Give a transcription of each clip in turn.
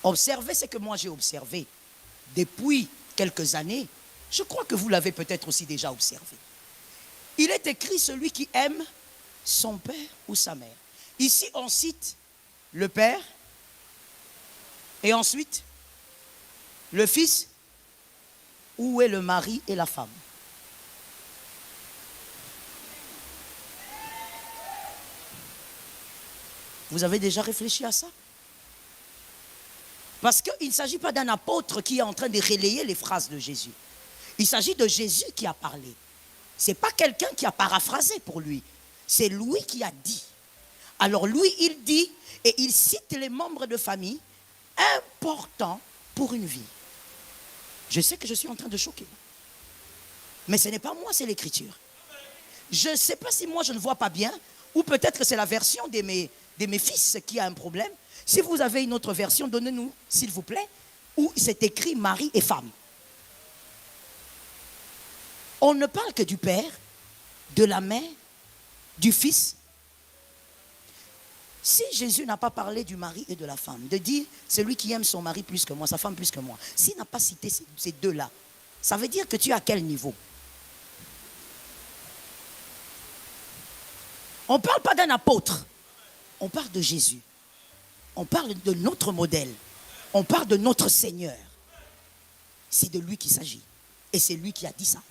Observez ce que moi j'ai observé depuis quelques années. Je crois que vous l'avez peut-être aussi déjà observé. Il est écrit celui qui aime son père ou sa mère. Ici, on cite le père et ensuite le fils. Où est le mari et la femme? Vous avez déjà réfléchi à ça? Parce qu'il ne s'agit pas d'un apôtre qui est en train de relayer les phrases de Jésus. Il s'agit de Jésus qui a parlé. Ce n'est pas quelqu'un qui a paraphrasé pour lui. C'est lui qui a dit. Alors lui, il dit et il cite les membres de famille importants pour une vie. Je sais que je suis en train de choquer. Mais ce n'est pas moi, c'est l'écriture. Je ne sais pas si moi je ne vois pas bien, ou peut-être que c'est la version de mes fils qui a un problème. Si vous avez une autre version, donnez-nous, s'il vous plaît, où c'est écrit mari et femme. On ne parle que du père, de la mère, du fils. Si Jésus n'a pas parlé du mari et de la femme, de dire celui qui aime son mari plus que moi, sa femme plus que moi, s'il n'a pas cité ces deux-là, ça veut dire que tu es à quel niveau? On ne parle pas d'un apôtre, on parle de Jésus. On parle de notre modèle, on parle de notre Seigneur. C'est de lui qu'il s'agit. Et c'est lui qui a dit ça.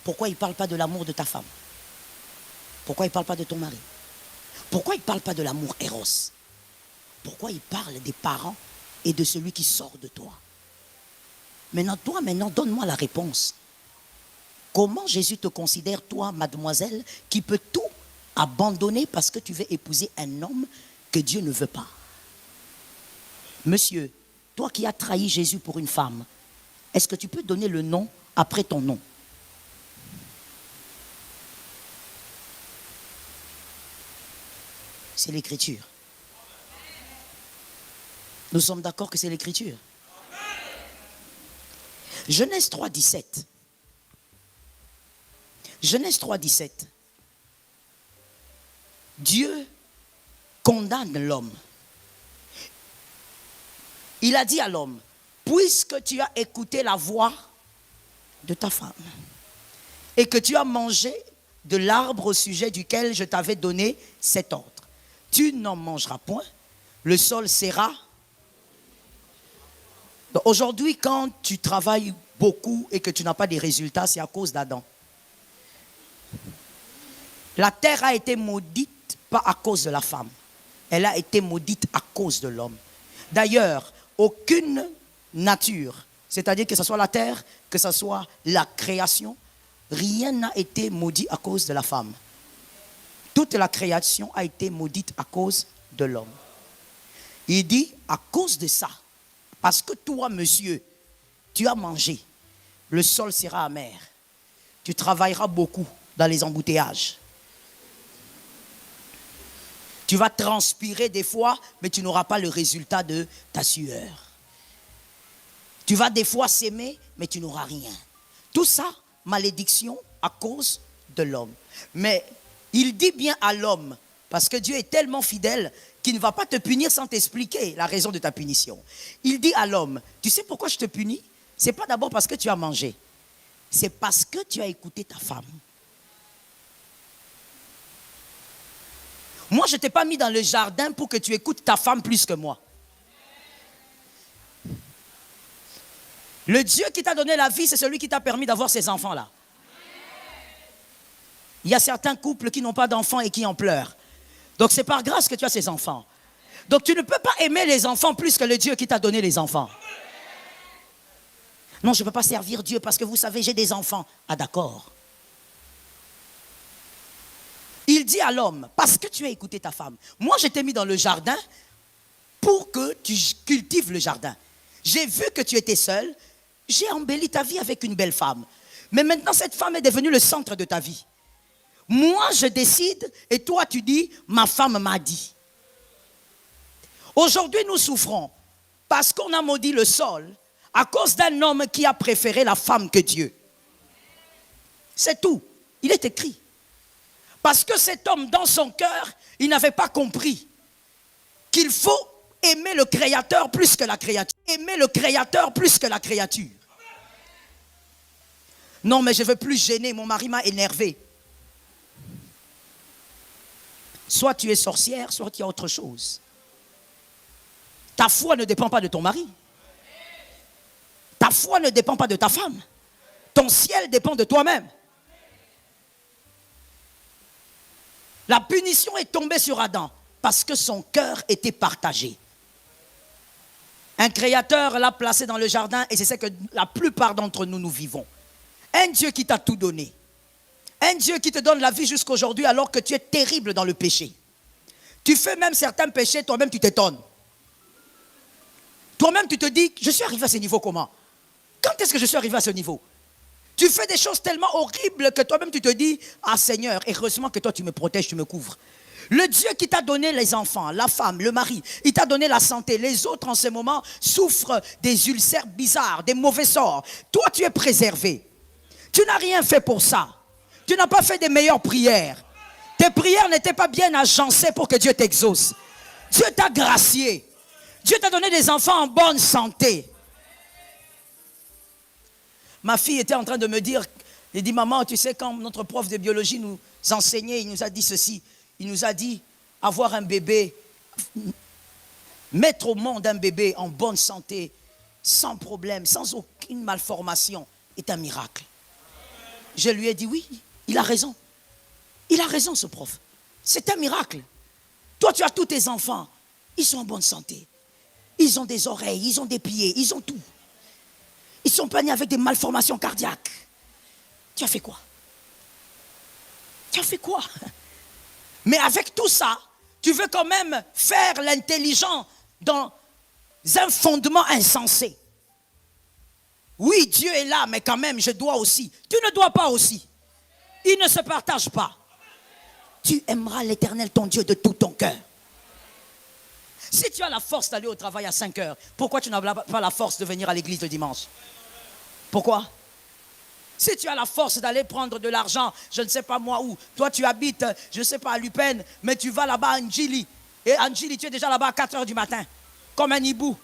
Pourquoi il ne parle pas de l'amour de ta femme? Pourquoi il ne parle pas de ton mari? Pourquoi il ne parle pas de l'amour Eros? Pourquoi il parle des parents et de celui qui sort de toi? Maintenant, donne-moi la réponse. Comment Jésus te considère, toi, mademoiselle, qui peut tout abandonner parce que tu veux épouser un homme que Dieu ne veut pas? Monsieur, toi qui as trahi Jésus pour une femme, est-ce que tu peux donner le nom après ton nom? C'est l'écriture. Nous sommes d'accord que c'est l'écriture. Genèse 3, 17. Genèse 3, 17. Dieu condamne l'homme. Il a dit à l'homme, puisque tu as écouté la voix de ta femme et que tu as mangé de l'arbre au sujet duquel je t'avais donné cet ordre, tu n'en mangeras point, le sol sera. Aujourd'hui, quand tu travailles beaucoup et que tu n'as pas de résultats, c'est à cause d'Adam. La terre a été maudite pas à cause de la femme. Elle a été maudite à cause de l'homme. D'ailleurs, aucune nature, c'est-à-dire que ce soit la terre, que ce soit la création, rien n'a été maudit à cause de la femme. Toute la création a été maudite à cause de l'homme. Il dit, à cause de ça, parce que toi, monsieur, tu as mangé, le sol sera amer. Tu travailleras beaucoup dans les embouteillages. Tu vas transpirer des fois, mais tu n'auras pas le résultat de ta sueur. Tu vas des fois s'aimer, mais tu n'auras rien. Tout ça, malédiction à cause de l'homme. Mais il dit bien à l'homme, parce que Dieu est tellement fidèle qu'il ne va pas te punir sans t'expliquer la raison de ta punition. Il dit à l'homme, tu sais pourquoi je te punis? Ce n'est pas d'abord parce que tu as mangé. C'est parce que tu as écouté ta femme. Moi, je ne t'ai pas mis dans le jardin pour que tu écoutes ta femme plus que moi. Le Dieu qui t'a donné la vie, c'est celui qui t'a permis d'avoir ces enfants-là. Il y a certains couples qui n'ont pas d'enfants et qui en pleurent. Donc c'est par grâce que tu as ces enfants. Donc tu ne peux pas aimer les enfants plus que le Dieu qui t'a donné les enfants. Non, je ne peux pas servir Dieu parce que vous savez, j'ai des enfants. Ah d'accord. Il dit à l'homme, parce que tu as écouté ta femme, moi je t'ai mis dans le jardin pour que tu cultives le jardin. J'ai vu que tu étais seul, j'ai embelli ta vie avec une belle femme. Mais maintenant cette femme est devenue le centre de ta vie. Moi je décide et toi tu dis, ma femme m'a dit. Aujourd'hui nous souffrons parce qu'on a maudit le sol à cause d'un homme qui a préféré la femme que Dieu. C'est tout, il est écrit. Parce que cet homme, dans son cœur, il n'avait pas compris qu'il faut aimer le Créateur plus que la créature. Aimer le Créateur plus que la créature. Non, mais je ne veux plus gêner, mon mari m'a énervé. Soit tu es sorcière, soit il y a autre chose. Ta foi ne dépend pas de ton mari. Ta foi ne dépend pas de ta femme. Ton ciel dépend de toi-même. La punition est tombée sur Adam parce que son cœur était partagé. Un créateur l'a placé dans le jardin et c'est ce que la plupart d'entre nous, nous vivons. Un Dieu qui t'a tout donné. Un Dieu qui te donne la vie jusqu'aujourd'hui alors que tu es terrible dans le péché. Tu fais même certains péchés, toi-même tu t'étonnes. Toi-même tu te dis, je suis arrivé à ce niveau comment? Quand est-ce que je suis arrivé à ce niveau? Tu fais des choses tellement horribles que toi-même tu te dis, ah Seigneur, heureusement que toi tu me protèges, tu me couvres. Le Dieu qui t'a donné les enfants, la femme, le mari, il t'a donné la santé. Les autres en ce moment souffrent des ulcères bizarres, des mauvais sorts. Toi tu es préservé. Tu n'as rien fait pour ça. Tu n'as pas fait des meilleures prières. Tes prières n'étaient pas bien agencées pour que Dieu t'exauce. Dieu t'a gracié. Dieu t'a donné des enfants en bonne santé. Ma fille était en train de me dire, elle dit, maman, tu sais, quand notre prof de biologie nous enseignait, il nous a dit ceci. Il nous a dit, avoir un bébé, mettre au monde un bébé en bonne santé, sans problème, sans aucune malformation, est un miracle. Je lui ai dit, oui, il a raison. Il a raison, ce prof. C'est un miracle. Toi, tu as tous tes enfants. Ils sont en bonne santé. Ils ont des oreilles, ils ont des pieds, ils ont tout. Ils sont pas nés avec des malformations cardiaques. Tu as fait quoi? Tu as fait quoi? Mais avec tout ça, tu veux quand même faire l'intelligent dans un fondement insensé. Oui, Dieu est là, mais quand même, je dois aussi. Tu ne dois pas aussi. Il ne se partage pas. Tu aimeras l'Éternel, ton Dieu, de tout ton cœur. Si tu as la force d'aller au travail à 5 heures, pourquoi tu n'as pas la force de venir à l'église le dimanche? Pourquoi? Si tu as la force d'aller prendre de l'argent, je ne sais pas moi où, toi tu habites, je ne sais pas à Lupin, mais tu vas là-bas à Njili. Et à Njili, tu es déjà là-bas à 4 heures du matin, comme un hibou.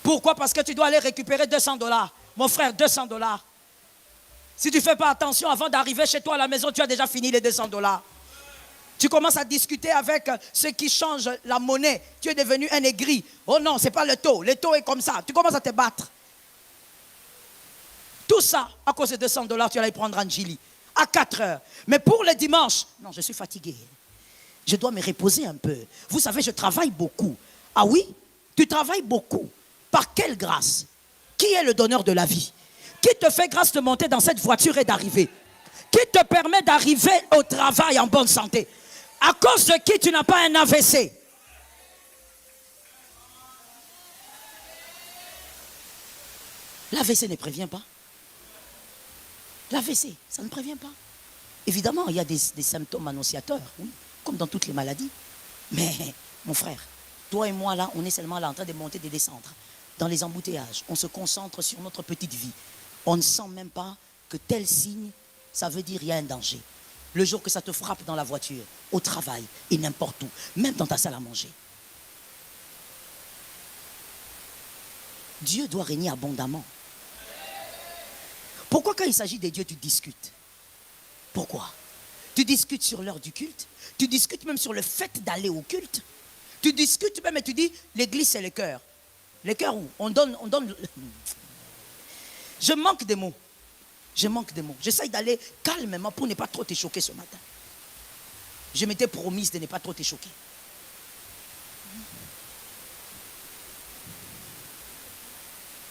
Pourquoi? Parce que tu dois aller récupérer $200. Mon frère, $200. Si tu ne fais pas attention, avant d'arriver chez toi à la maison, tu as déjà fini les $200. Tu commences à discuter avec ceux qui changent la monnaie. Tu es devenu un aigri. Oh non, ce n'est pas le taux. Le taux est comme ça. Tu commences à te battre. Tout ça, à cause de $200, tu allais prendre Angélie à 4 heures. Mais pour le dimanche, non, je suis fatigué. Je dois me reposer un peu. Vous savez, je travaille beaucoup. Ah oui? Tu travailles beaucoup. Par quelle grâce? Qui est le donneur de la vie? Qui te fait grâce de monter dans cette voiture et d'arriver? Qui te permet d'arriver au travail en bonne santé? À cause de qui tu n'as pas un AVC? L'AVC ne prévient pas. L'AVC, ça ne prévient pas. Évidemment, il y a des symptômes annonciateurs, oui, comme dans toutes les maladies. Mais, mon frère, toi et moi, là, on est seulement là en train de monter et de descendre. Dans les embouteillages, on se concentre sur notre petite vie. On ne sent même pas que tel signe, ça veut dire qu'il y a un danger. Le jour que ça te frappe dans la voiture, au travail et n'importe où, même dans ta salle à manger. Dieu doit régner abondamment. Pourquoi quand il s'agit des dieux, tu discutes? Pourquoi? Tu discutes sur l'heure du culte. Tu discutes même sur le fait d'aller au culte. Tu discutes même et tu dis, l'église c'est le cœur. Le cœur où? On donne... Je manque de mots. Je manque de mots. J'essaye d'aller calmement pour ne pas trop te choquer ce matin. Je m'étais promise de ne pas trop te choquer.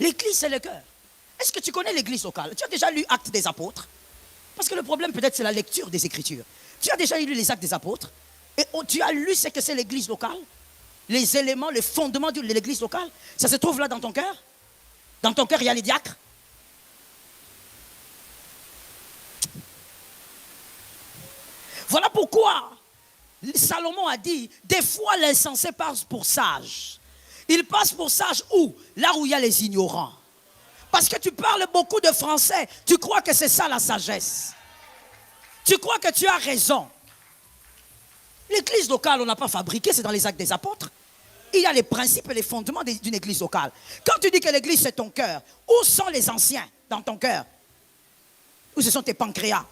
L'église c'est le cœur. Est-ce que tu connais l'église locale? Tu as déjà lu Actes des Apôtres? Parce que le problème peut-être c'est la lecture des Écritures. Tu as déjà lu les Actes des Apôtres? Et tu as lu ce que c'est l'église locale? Les éléments, les fondements de l'église locale? Ça se trouve là dans ton cœur? Dans ton cœur, il y a les diacres? Voilà pourquoi Salomon a dit, des fois l'insensé passe pour sage. Il passe pour sage où? Là où il y a les ignorants. Parce que tu parles beaucoup de français, tu crois que c'est ça la sagesse. Tu crois que tu as raison. L'église locale, on n'a pas fabriqué, c'est dans les Actes des Apôtres. il y a les principes et les fondements d'une église locale. Quand tu dis que l'église c'est ton cœur, où sont les anciens dans ton cœur? Où ce sont tes pancréas?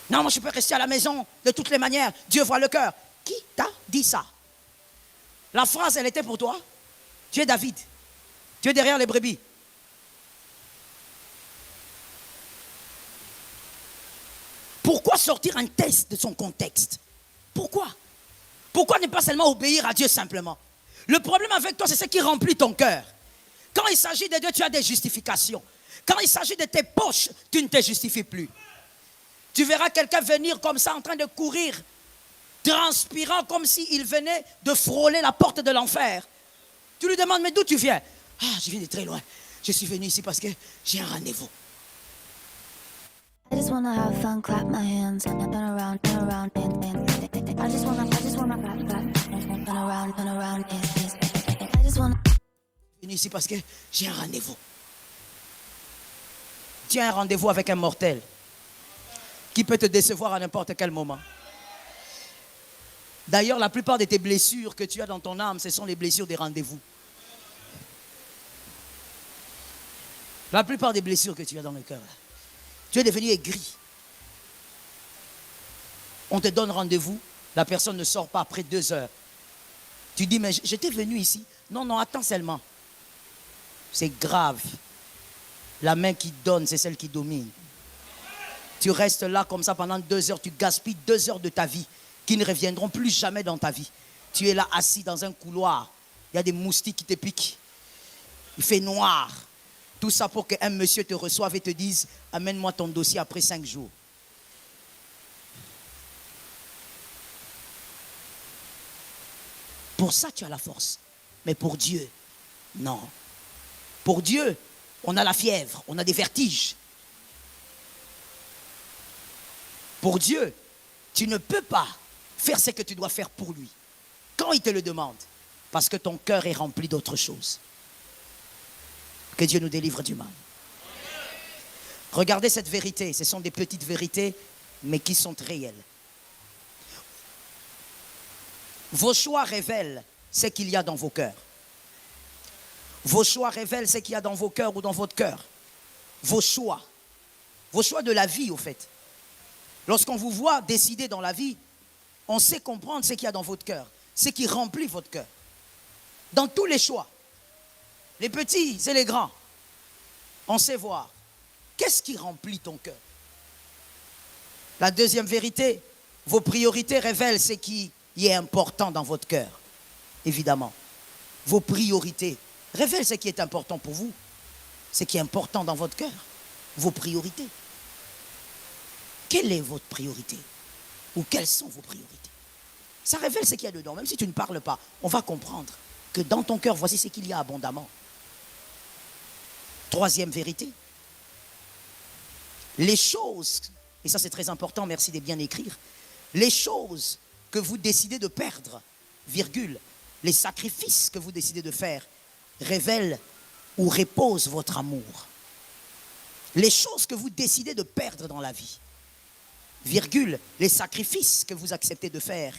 Non, moi je peux rester à la maison de toutes les manières. Dieu voit le cœur. Qui t'a dit ça? La phrase, elle était pour toi. Tu es David. Tu es derrière les brebis. Pourquoi sortir un texte de son contexte? Pourquoi? Pourquoi ne pas seulement obéir à Dieu simplement? Le problème avec toi, c'est ce qui remplit ton cœur. Quand il s'agit de Dieu, tu as des justifications. Quand il s'agit de tes poches, tu ne te justifies plus. Tu verras quelqu'un venir comme ça en train de courir, transpirant comme s'il venait de frôler la porte de l'enfer. Tu lui demandes, mais d'où tu viens? Ah, je viens de très loin. Je suis venu ici parce que j'ai un rendez-vous. I just wanna have fun, clap my hands, turn around, I just wanna clap, turn around, yes. I just wanna. Je suis venu ici parce que j'ai un rendez-vous. Tu as un rendez-vous avec un mortel qui peut te décevoir à n'importe quel moment. D'ailleurs, la plupart de tes blessures que tu as dans ton âme, ce sont les blessures des rendez-vous. La plupart des blessures que tu as dans le cœur, tu es devenu aigri. On te donne rendez-vous, la personne ne sort pas après 2 heures. Tu dis, mais j'étais venu ici. Non, non, attends seulement. C'est grave. La main qui donne, c'est celle qui domine. Tu restes là comme ça pendant 2 heures, tu gaspilles 2 heures de ta vie qui ne reviendront plus jamais dans ta vie. Tu es là assis dans un couloir, il y a des moustiques qui te piquent. Il fait noir. Tout ça pour qu'un monsieur te reçoive et te dise, amène-moi ton dossier après 5 jours. Pour ça, tu as la force. Mais pour Dieu, non. Pour Dieu, on a la fièvre, on a des vertiges. Pour Dieu, tu ne peux pas faire ce que tu dois faire pour lui. Quand il te le demande, parce que ton cœur est rempli d'autre chose. Que Dieu nous délivre du mal. Regardez cette vérité, ce sont des petites vérités, mais qui sont réelles. Vos choix révèlent ce qu'il y a dans vos cœurs. Vos choix révèlent ce qu'il y a dans vos cœurs ou dans votre cœur. Vos choix de la vie au fait. Lorsqu'on vous voit décider dans la vie, on sait comprendre ce qu'il y a dans votre cœur, ce qui remplit votre cœur. Dans tous les choix, les petits et les grands, on sait voir. Qu'est-ce qui remplit ton cœur? La deuxième vérité, vos priorités révèlent ce qui est important dans votre cœur. Évidemment, vos priorités révèlent ce qui est important pour vous, ce qui est important dans votre cœur, vos priorités. Quelle est votre priorité? Ou quelles sont vos priorités? Ça révèle ce qu'il y a dedans. Même si tu ne parles pas, on va comprendre que dans ton cœur, voici ce qu'il y a abondamment. Troisième vérité. Les choses, et ça c'est très important, merci de bien écrire, les choses que vous décidez de perdre, virgule, les sacrifices que vous décidez de faire, révèlent ou reposent votre amour. Les choses que vous décidez de perdre dans la vie, virgule, les sacrifices que vous acceptez de faire,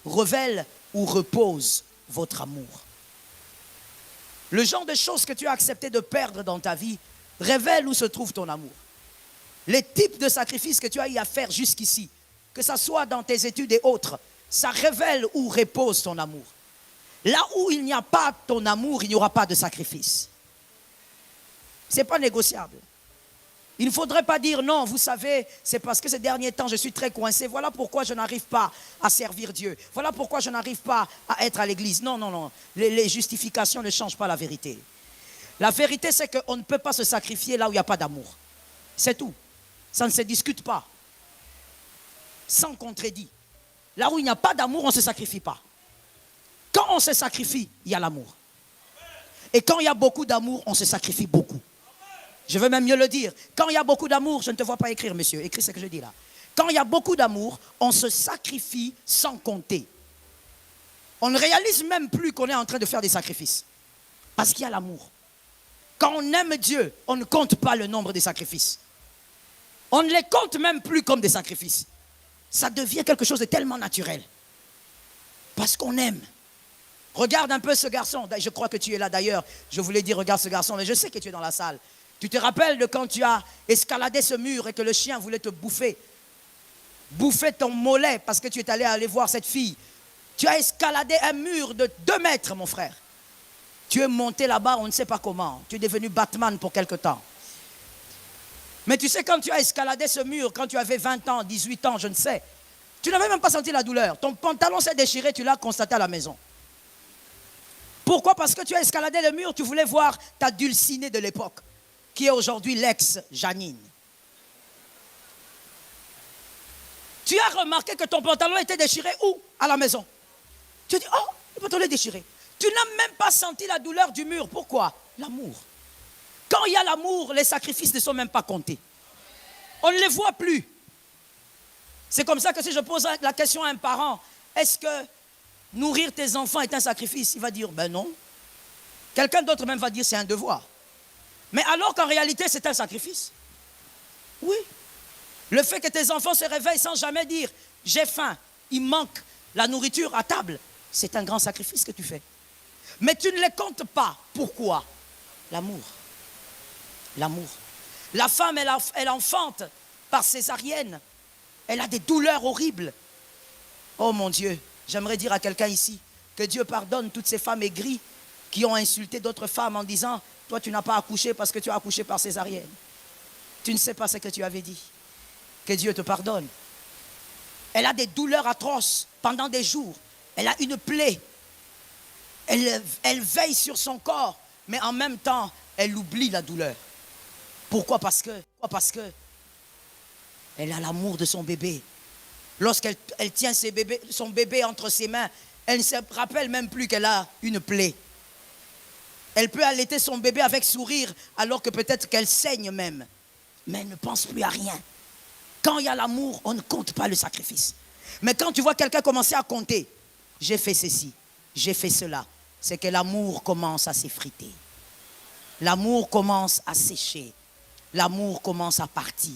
révèlent ou reposent votre amour. Le genre de choses que tu as accepté de perdre dans ta vie révèle où se trouve ton amour. Les types de sacrifices que tu as eu à faire jusqu'ici, que ce soit dans tes études et autres, ça révèle où repose ton amour. Là où il n'y a pas ton amour, il n'y aura pas de sacrifice. Ce n'est pas négociable. Il ne faudrait pas dire non, vous savez, c'est parce que ces derniers temps, je suis très coincé. Voilà pourquoi je n'arrive pas à servir Dieu. Voilà pourquoi je n'arrive pas à être à l'église. Non, non, non. Les justifications ne changent pas la vérité. La vérité, c'est qu'on ne peut pas se sacrifier là où il n'y a pas d'amour. C'est tout. Ça ne se discute pas. Sans contredit. Là où il n'y a pas d'amour, on ne se sacrifie pas. Quand on se sacrifie, il y a l'amour. Et quand il y a beaucoup d'amour, on se sacrifie beaucoup. Je veux même mieux le dire. Quand il y a beaucoup d'amour, je ne te vois pas écrire, monsieur. Écris ce que je dis là. Quand il y a beaucoup d'amour, on se sacrifie sans compter. On ne réalise même plus qu'on est en train de faire des sacrifices. Parce qu'il y a l'amour. Quand on aime Dieu, on ne compte pas le nombre des sacrifices. On ne les compte même plus comme des sacrifices. Ça devient quelque chose de tellement naturel. Parce qu'on aime. Regarde un peu ce garçon. Je crois que tu es là d'ailleurs. Je voulais dire regarde ce garçon, mais je sais que tu es dans la salle. Tu te rappelles de quand tu as escaladé ce mur et que le chien voulait te bouffer. Bouffer ton mollet parce que tu es allé voir cette fille. Tu as escaladé un mur de 2 mètres, mon frère. Tu es monté là-bas, on ne sait pas comment. Tu es devenu Batman pour quelque temps. Mais tu sais, quand tu as escaladé ce mur, quand tu avais 20 ans, 18 ans, je ne sais, tu n'avais même pas senti la douleur. Ton pantalon s'est déchiré, tu l'as constaté à la maison. Pourquoi? Parce que tu as escaladé le mur, tu voulais voir ta dulcinée de l'époque, qui est aujourd'hui l'ex-Janine. Tu as remarqué que ton pantalon était déchiré où? À la maison. Tu as dit, oh, le pantalon est déchiré. Tu n'as même pas senti la douleur du mur. Pourquoi? L'amour. Quand il y a l'amour, les sacrifices ne sont même pas comptés. On ne les voit plus. C'est comme ça que si je pose la question à un parent, est-ce que nourrir tes enfants est un sacrifice? Il va dire, ben non. Quelqu'un d'autre même va dire, c'est un devoir. Mais alors qu'en réalité, c'est un sacrifice. Oui. Le fait que tes enfants se réveillent sans jamais dire « j'ai faim, il manque la nourriture à table », c'est un grand sacrifice que tu fais. Mais tu ne les comptes pas. Pourquoi? L'amour. L'amour. La femme, elle enfante par césarienne. Elle a des douleurs horribles. Oh mon Dieu, j'aimerais dire à quelqu'un ici que Dieu pardonne toutes ces femmes aigries qui ont insulté d'autres femmes en disant « toi tu n'as pas accouché parce que tu as accouché par césarienne. Tu ne sais pas ce que tu avais dit. » Que Dieu te pardonne. Elle a des douleurs atroces pendant des jours. Elle a une plaie. Elle veille sur son corps, mais en même temps, elle oublie la douleur. Pourquoi? Parce que elle a l'amour de son bébé. Lorsqu'elle tient son bébé entre ses mains, elle ne se rappelle même plus qu'elle a une plaie. Elle peut allaiter son bébé avec sourire, alors que peut-être qu'elle saigne même. Mais elle ne pense plus à rien. Quand il y a l'amour, on ne compte pas le sacrifice. Mais quand tu vois quelqu'un commencer à compter, j'ai fait ceci, j'ai fait cela, c'est que l'amour commence à s'effriter. L'amour commence à sécher. L'amour commence à partir.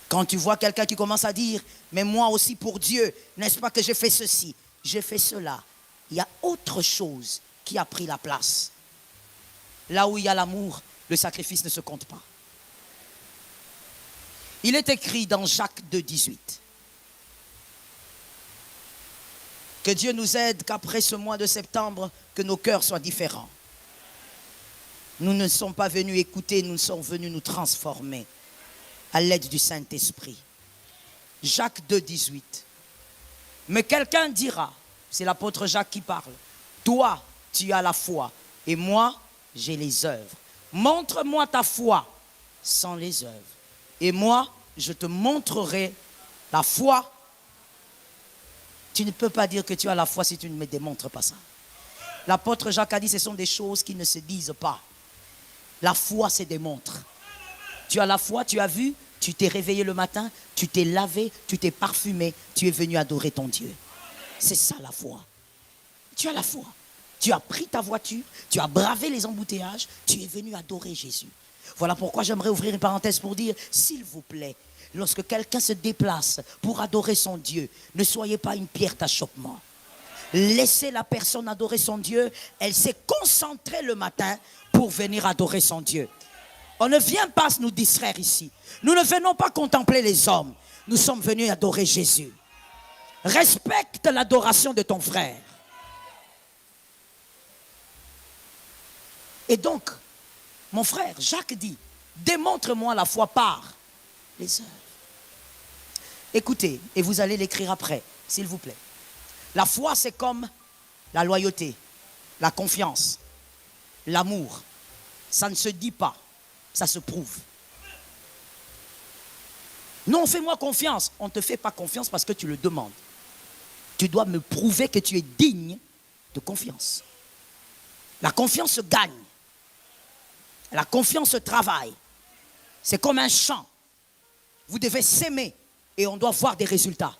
Quand tu vois quelqu'un qui commence à dire, mais moi aussi pour Dieu, n'est-ce pas que j'ai fait ceci, j'ai fait cela. Il y a autre chose qui a pris la place. Là où il y a l'amour, le sacrifice ne se compte pas. Il est écrit dans Jacques 2, 18 que Dieu nous aide qu'après ce mois de septembre, que nos cœurs soient différents. Nous ne sommes pas venus écouter, nous sommes venus nous transformer à l'aide du Saint-Esprit. Jacques 2, 18. Mais quelqu'un dira, c'est l'apôtre Jacques qui parle, toi, tu as la foi et moi, j'ai les œuvres. Montre-moi ta foi sans les œuvres. Et moi, je te montrerai la foi. Tu ne peux pas dire que tu as la foi si tu ne me démontres pas ça. L'apôtre Jacques a dit, ce sont des choses qui ne se disent pas. La foi se démontre. Tu as la foi, tu as vu, tu t'es réveillé le matin, tu t'es lavé, tu t'es parfumé, tu es venu adorer ton Dieu. C'est ça la foi. Tu as la foi. Tu as pris ta voiture, tu as bravé les embouteillages, tu es venu adorer Jésus. Voilà pourquoi j'aimerais ouvrir une parenthèse pour dire, s'il vous plaît, lorsque quelqu'un se déplace pour adorer son Dieu, ne soyez pas une pierre d'achoppement. Laissez la personne adorer son Dieu. Elle s'est concentrée le matin pour venir adorer son Dieu. On ne vient pas nous distraire ici. Nous ne venons pas contempler les hommes. Nous sommes venus adorer Jésus. Respecte l'adoration de ton frère. Et donc, mon frère, Jacques dit, démontre-moi la foi par les œuvres. Écoutez, et vous allez l'écrire après, s'il vous plaît. La foi, c'est comme la loyauté, la confiance, l'amour. Ça ne se dit pas, ça se prouve. Non, fais-moi confiance. On ne te fait pas confiance parce que tu le demandes. Tu dois me prouver que tu es digne de confiance. La confiance se gagne. La confiance se travaille. C'est comme un champ. Vous devez s'aimer et on doit voir des résultats.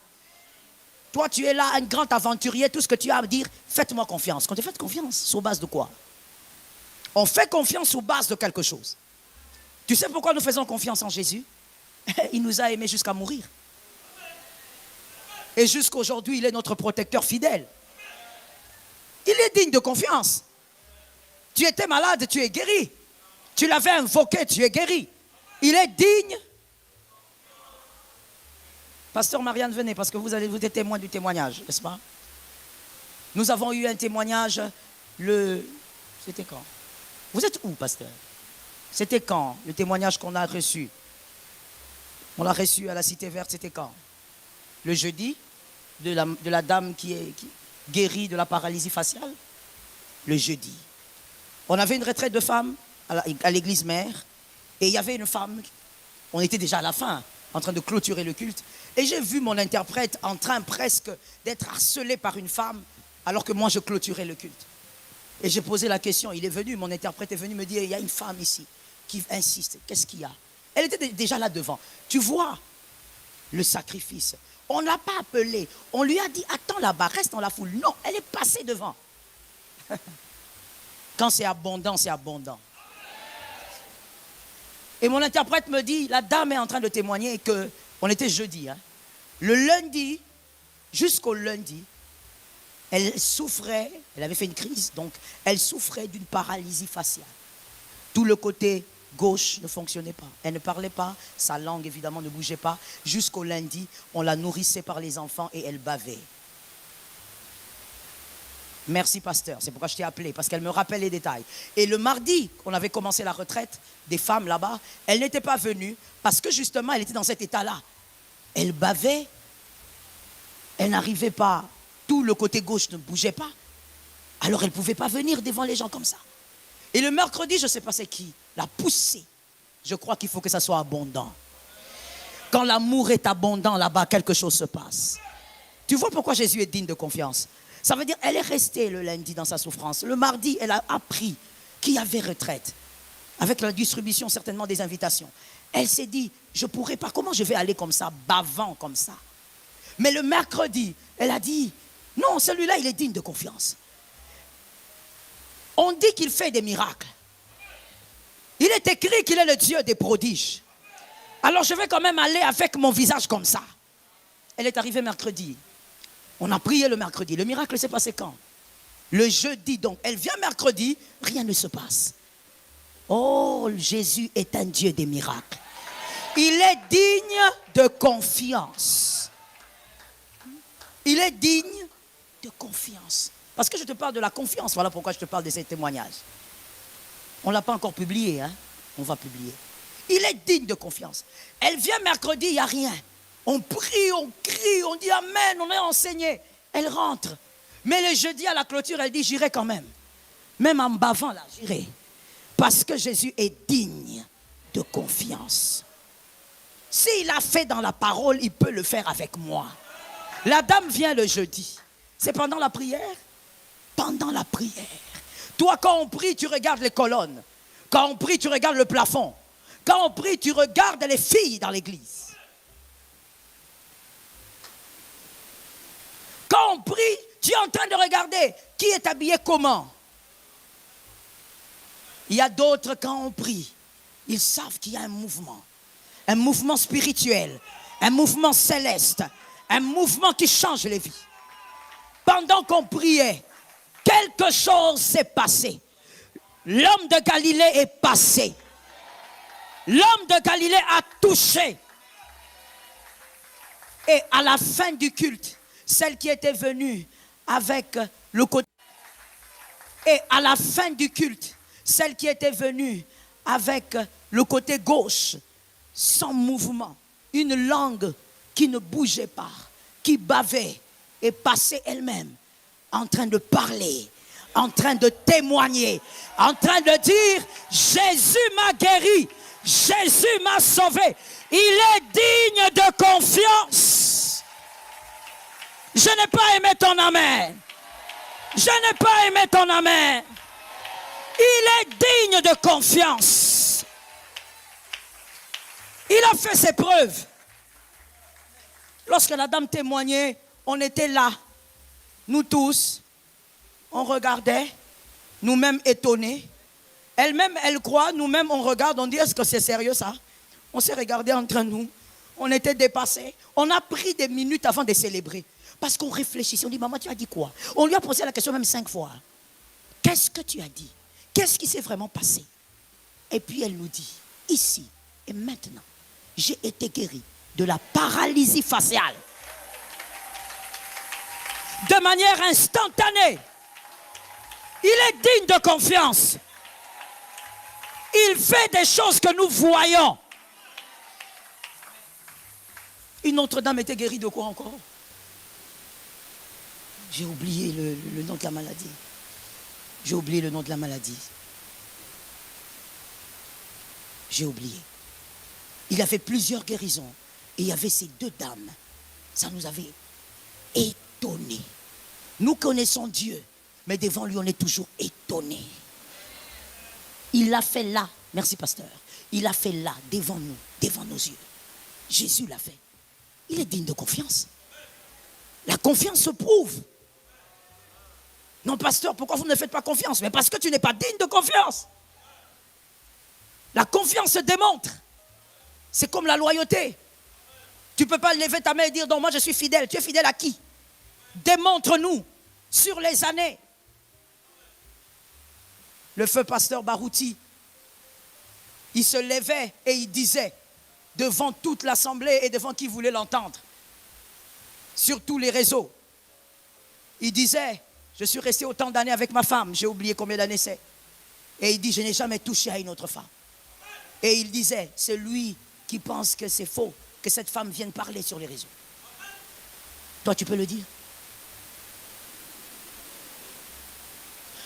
Toi, tu es là, un grand aventurier, tout ce que tu as à dire, faites-moi confiance. Quand tu fais confiance, sur base de quoi? On fait confiance sur base de quelque chose. Tu sais pourquoi nous faisons confiance en Jésus? Il nous a aimés jusqu'à mourir. Et jusqu'aujourd'hui, il est notre protecteur fidèle. Il est digne de confiance. Tu étais malade, tu es guéri. Tu l'avais invoqué, tu es guéri. Il est digne. Pasteur Marianne, venez, parce que vous êtes témoin du témoignage, n'est-ce pas? Nous avons eu un témoignage, c'était quand? Vous êtes où, pasteur? C'était quand, le témoignage qu'on a reçu? On l'a reçu à la Cité Verte, c'était quand? Le jeudi, de la dame qui est guérie de la paralysie faciale? Le jeudi. On avait une retraite de femmes à l'église mère, et il y avait une femme, on était déjà à la fin, en train de clôturer le culte, et j'ai vu mon interprète en train presque d'être harcelé par une femme, alors que moi je clôturais le culte. Et j'ai posé la question, il est venu, mon interprète est venu me dire, il y a une femme ici qui insiste, qu'est-ce qu'il y a? Elle était déjà là devant. Tu vois le sacrifice. On ne l'a pas appelée, on lui a dit, attends là-bas, reste dans la foule. Non, elle est passée devant. Quand c'est abondant, c'est abondant. Et mon interprète me dit, la dame est en train de témoigner que, on était jeudi, hein, le lundi, jusqu'au lundi, elle souffrait, elle avait fait une crise, donc elle souffrait d'une paralysie faciale. Tout le côté gauche ne fonctionnait pas. Elle ne parlait pas, sa langue évidemment ne bougeait pas. Jusqu'au lundi, on la nourrissait par les enfants et elle bavait. Merci pasteur, c'est pourquoi je t'ai appelé, parce qu'elle me rappelle les détails. Et le mardi, on avait commencé la retraite des femmes là-bas, elle n'était pas venue parce que justement elle était dans cet état-là. Elle bavait, elle n'arrivait pas, tout le côté gauche ne bougeait pas, alors elle ne pouvait pas venir devant les gens comme ça. Et le mercredi, je ne sais pas c'est qui, l'a poussée. Je crois qu'il faut que ça soit abondant. Quand l'amour est abondant là-bas, quelque chose se passe. Tu vois pourquoi Jésus est digne de confiance? Ça veut dire qu'elle est restée le lundi dans sa souffrance. Le mardi, elle a appris qu'il y avait retraite. Avec la distribution certainement des invitations. Elle s'est dit, je ne pourrais pas, comment je vais aller comme ça, bavant comme ça? Mais le mercredi, elle a dit, non, celui-là, il est digne de confiance. On dit qu'il fait des miracles. Il est écrit qu'il est le Dieu des prodiges. Alors je vais quand même aller avec mon visage comme ça. Elle est arrivée mercredi. On a prié le mercredi. Le miracle s'est passé quand? Le jeudi, donc. Elle vient mercredi, rien ne se passe. Oh, Jésus est un Dieu des miracles. Il est digne de confiance. Il est digne de confiance. Parce que je te parle de la confiance. Voilà pourquoi je te parle de ces témoignages. On ne l'a pas encore publié, hein? On va publier. Il est digne de confiance. Elle vient mercredi, il n'y a rien. On prie, on crie, on dit Amen, on est enseigné. Elle rentre. Mais le jeudi à la clôture, elle dit j'irai quand même. Même en bavant là, j'irai. Parce que Jésus est digne de confiance. S'il a fait dans la parole, il peut le faire avec moi. La dame vient le jeudi. C'est pendant la prière? Pendant la prière. Toi, quand on prie, tu regardes les colonnes. Quand on prie, tu regardes le plafond. Quand on prie, tu regardes les filles dans l'église. Quand on prie, tu es en train de regarder qui est habillé comment. Il y a d'autres, quand on prie, ils savent qu'il y a un mouvement spirituel, un mouvement céleste, un mouvement qui change les vies. Pendant qu'on priait, quelque chose s'est passé. L'homme de Galilée est passé. L'homme de Galilée a touché. Et à la fin du culte, celle qui était venue avec le côté... Et à la fin du culte, celle qui était venue avec le côté gauche, sans mouvement, une langue qui ne bougeait pas, qui bavait, est passée elle-même, en train de parler, en train de témoigner, en train de dire, Jésus m'a guéri, Jésus m'a sauvé, il est digne de confiance. Je n'ai pas aimé ton amen. Je n'ai pas aimé ton amen. Il est digne de confiance. Il a fait ses preuves. Lorsque la dame témoignait, on était là. Nous tous, on regardait, nous-mêmes étonnés. Elle-même, elle croit, nous-mêmes, on regarde, on dit, est-ce que c'est sérieux ça? On s'est regardé entre nous. On était dépassés. On a pris des minutes avant de célébrer. Parce qu'on réfléchissait. On dit, maman, tu as dit quoi? On lui a posé la question même 5 fois. Qu'est-ce que tu as dit? Qu'est-ce qui s'est vraiment passé? Et puis elle nous dit, ici et maintenant, j'ai été guéri de la paralysie faciale. De manière instantanée. Il est digne de confiance. Il fait des choses que nous voyons. Une autre dame était guérie de quoi encore? J'ai oublié le nom de la maladie. J'ai oublié le nom de la maladie. J'ai oublié. Il a fait plusieurs guérisons. Et il y avait ces 2 dames. Ça nous avait étonnés. Nous connaissons Dieu. Mais devant lui, on est toujours étonnés. Il l'a fait là. Merci, pasteur. Il l'a fait là, devant nous, devant nos yeux. Jésus l'a fait. Il est digne de confiance. La confiance se prouve. Non, pasteur, pourquoi vous ne faites pas confiance? Mais parce que tu n'es pas digne de confiance. La confiance se démontre. C'est comme la loyauté. Tu ne peux pas lever ta main et dire, non, moi je suis fidèle. Tu es fidèle à qui? Démontre-nous sur les années. Le feu pasteur Barouti, il se levait et il disait, devant toute l'assemblée et devant qui voulait l'entendre, sur tous les réseaux, il disait, je suis resté autant d'années avec ma femme, j'ai oublié combien d'années c'est. Et il dit, je n'ai jamais touché à une autre femme. Et il disait, c'est lui qui pense que c'est faux, que cette femme vienne parler sur les réseaux. Toi, tu peux le dire?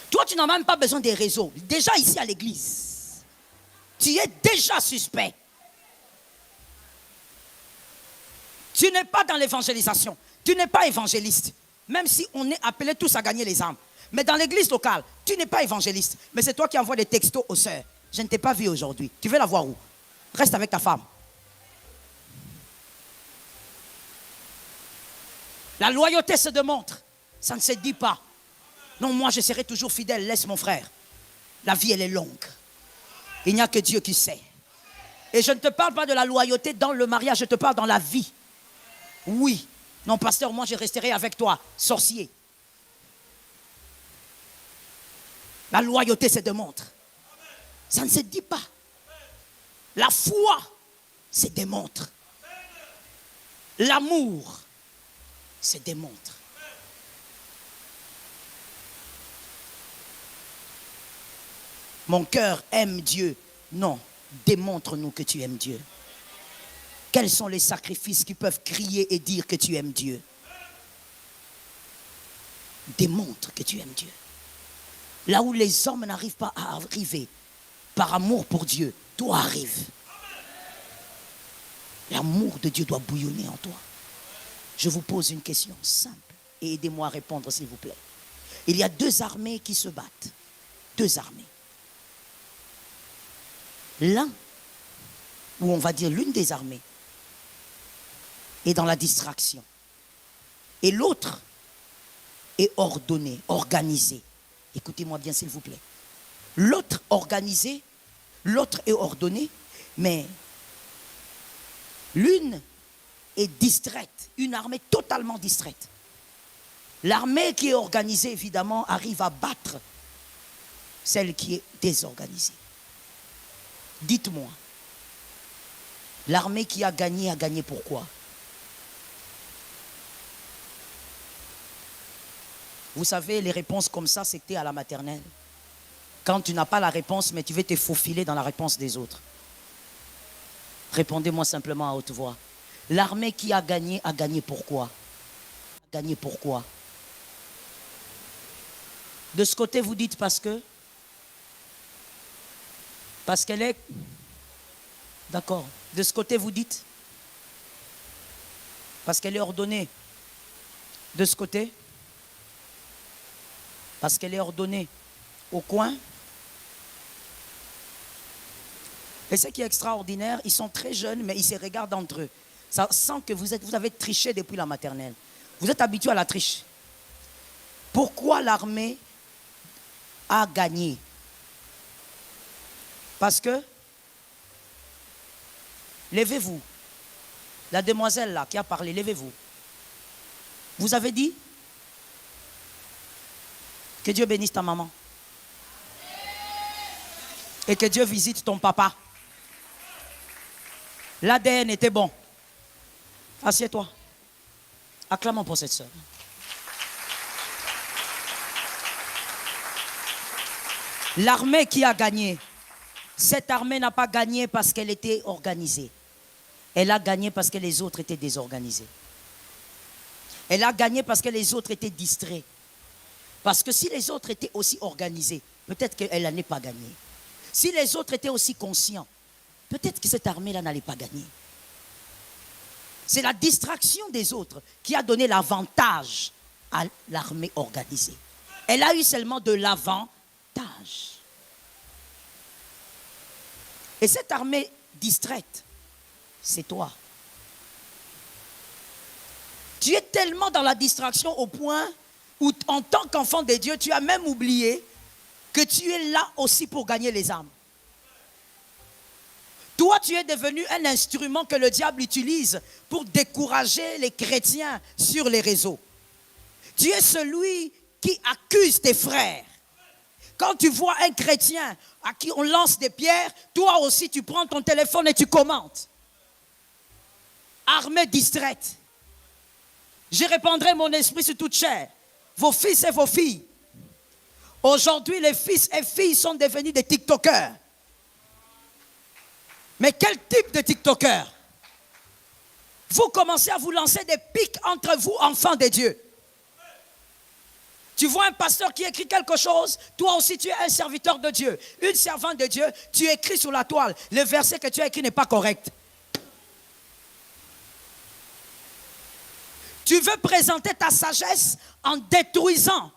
Toi, tu n'as même pas besoin des réseaux. Déjà ici à l'église, tu es déjà suspect. Tu n'es pas dans l'évangélisation. Tu n'es pas évangéliste. Même si on est appelés tous à gagner les âmes. Mais dans l'église locale, tu n'es pas évangéliste. Mais c'est toi qui envoies des textos aux sœurs. Je ne t'ai pas vu aujourd'hui. Tu veux la voir où? Reste avec ta femme. La loyauté se démontre. Ça ne se dit pas. Non, moi je serai toujours fidèle. Laisse mon frère. La vie, elle est longue. Il n'y a que Dieu qui sait. Et je ne te parle pas de la loyauté dans le mariage. Je te parle dans la vie. Oui. Non, pasteur, moi je resterai avec toi. Sorcier. La loyauté se démontre. Ça ne se dit pas. La foi se démontre. L'amour se démontre. Mon cœur aime Dieu. Non, démontre-nous que tu aimes Dieu. Quels sont les sacrifices qui peuvent crier et dire que tu aimes Dieu? Démontre que tu aimes Dieu. Là où les hommes n'arrivent pas à arriver, par amour pour Dieu, toi arrive. L'amour de Dieu doit bouillonner en toi. Je vous pose une question simple et aidez-moi à répondre s'il vous plaît. Il y a 2 armées qui se battent. 2 armées. L'un, ou on va dire l'une des armées, est dans la distraction. Et l'autre est ordonnée, organisée. Écoutez-moi bien s'il vous plaît. L'autre organisé, l'autre est ordonné, mais l'une est distraite, une armée totalement distraite. L'armée qui est organisée, évidemment, arrive à battre celle qui est désorganisée. Dites-moi, l'armée qui a gagné pourquoi? Vous savez, les réponses comme ça, c'était à la maternelle. Quand tu n'as pas la réponse, mais tu veux te faufiler dans la réponse des autres. Répondez-moi simplement à haute voix. L'armée qui a gagné pourquoi? A gagné pourquoi? De ce côté, vous dites parce que? Parce qu'elle est... D'accord. De ce côté, vous dites? Parce qu'elle est ordonnée. De ce côté? Parce qu'elle est ordonnée. Au coin? Et ce qui est extraordinaire, ils sont très jeunes, mais ils se regardent entre eux. Ça sent que vous avez triché depuis la maternelle. Vous êtes habitués à la triche. Pourquoi l'armée a gagné? Parce que, levez-vous, La demoiselle là qui a parlé, levez-vous. Vous avez dit que Dieu bénisse ta maman. Et que Dieu visite ton papa. L'ADN était bon. Assieds-toi. Acclamons pour cette sœur. L'armée qui a gagné, cette armée n'a pas gagné parce qu'elle était organisée. Elle a gagné parce que les autres étaient désorganisés. Elle a gagné parce que les autres étaient distraits. Parce que si les autres étaient aussi organisés, peut-être qu'elle n'allait pas gagner. Si les autres étaient aussi conscients, peut-être que cette armée-là n'allait pas gagner. C'est la distraction des autres qui a donné l'avantage à l'armée organisée. Elle a eu seulement de l'avantage. Et cette armée distraite, c'est toi. Tu es tellement dans la distraction au point où, en tant qu'enfant de Dieu, tu as même oublié que tu es là aussi pour gagner les âmes. Toi, tu es devenu un instrument que le diable utilise pour décourager les chrétiens sur les réseaux. Tu es celui qui accuse tes frères. Quand tu vois un chrétien à qui on lance des pierres, toi aussi tu prends ton téléphone et tu commentes. Armée distraite. Je répandrai mon esprit sur toute chair. Vos fils et vos filles. Aujourd'hui, les fils et filles sont devenus des TikTokers. Mais quel type de TikTokers? Vous commencez à vous lancer des pics entre vous, enfants de Dieu. Tu vois un pasteur qui écrit quelque chose, toi aussi tu es un serviteur de Dieu, une servante de Dieu, tu écris sur la toile, le verset que tu as écrit n'est pas correct. Tu veux présenter ta sagesse en détruisant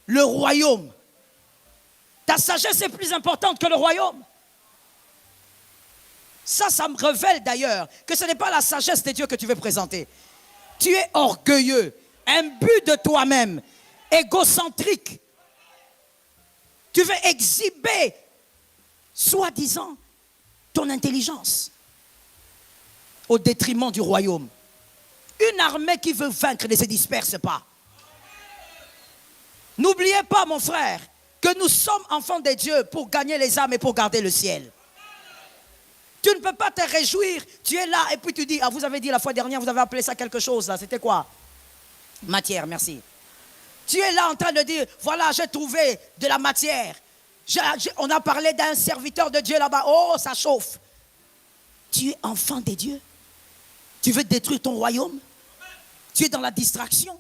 le royaume. Ta sagesse est plus importante que le royaume. Ça me révèle d'ailleurs que ce n'est pas la sagesse de Dieu que tu veux présenter. Tu es orgueilleux, imbu de toi-même, égocentrique. Tu veux exhiber, soi-disant, ton intelligence au détriment du royaume. Une armée qui veut vaincre ne se disperse pas. N'oubliez pas, mon frère, que nous sommes enfants de Dieu pour gagner les âmes et pour garder le ciel. Tu ne peux pas te réjouir, tu es là et puis tu dis, ah, vous avez dit la fois dernière, vous avez appelé ça quelque chose là, c'était quoi? Matière, merci. Tu es là en train de dire, voilà, j'ai trouvé de la matière. On a parlé d'un serviteur de Dieu là-bas, oh, ça chauffe. Tu es enfant de Dieu. Tu veux détruire ton royaume? Tu es dans la distraction.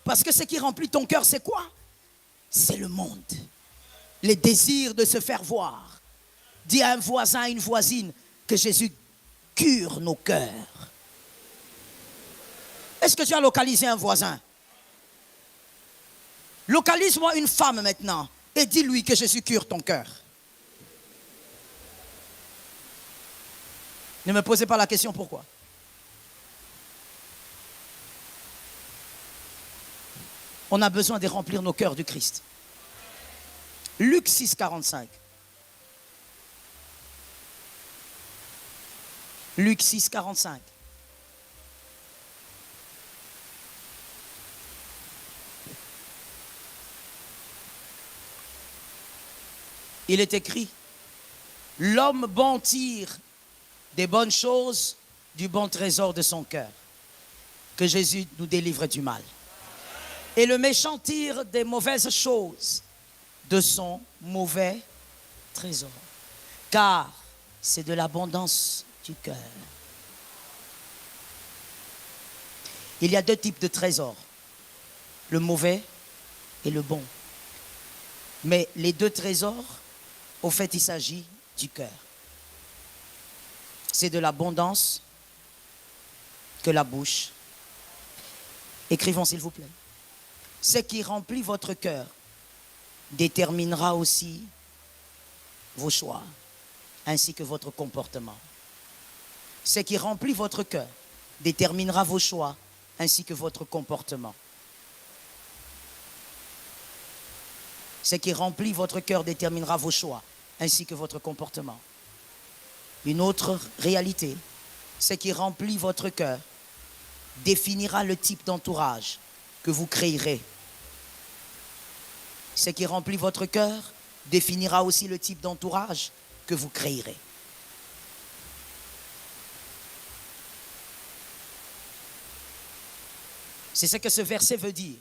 Parce que ce qui remplit ton cœur, c'est quoi? C'est le monde. Les désirs de se faire voir. Dis à un voisin, à une voisine, que Jésus cure nos cœurs. Est-ce que tu as localisé un voisin? Localise-moi une femme maintenant et dis-lui que Jésus cure ton cœur. Ne me posez pas la question pourquoi. On a besoin de remplir nos cœurs du Christ. Luc 6, 45. Luc 6, 45. Il est écrit, l'homme bon tire des bonnes choses du bon trésor de son cœur. Que Jésus nous délivre du mal. Et le méchant tire des mauvaises choses de son mauvais trésor. Car c'est de l'abondance du cœur. Il y a deux types de trésors. Le mauvais et le bon. Mais les deux trésors, au fait, il s'agit du cœur. C'est de l'abondance que la bouche. Écrivons s'il vous plaît. Ce qui remplit votre cœur déterminera aussi vos choix, ainsi que votre comportement. Ce qui remplit votre cœur déterminera vos choix, ainsi que votre comportement. Ce qui remplit votre cœur déterminera vos choix, ainsi que votre comportement. Une autre réalité, ce qui remplit votre cœur définira le type d'entourage que vous créerez. Ce qui remplit votre cœur définira aussi le type d'entourage que vous créerez. C'est ce que ce verset veut dire.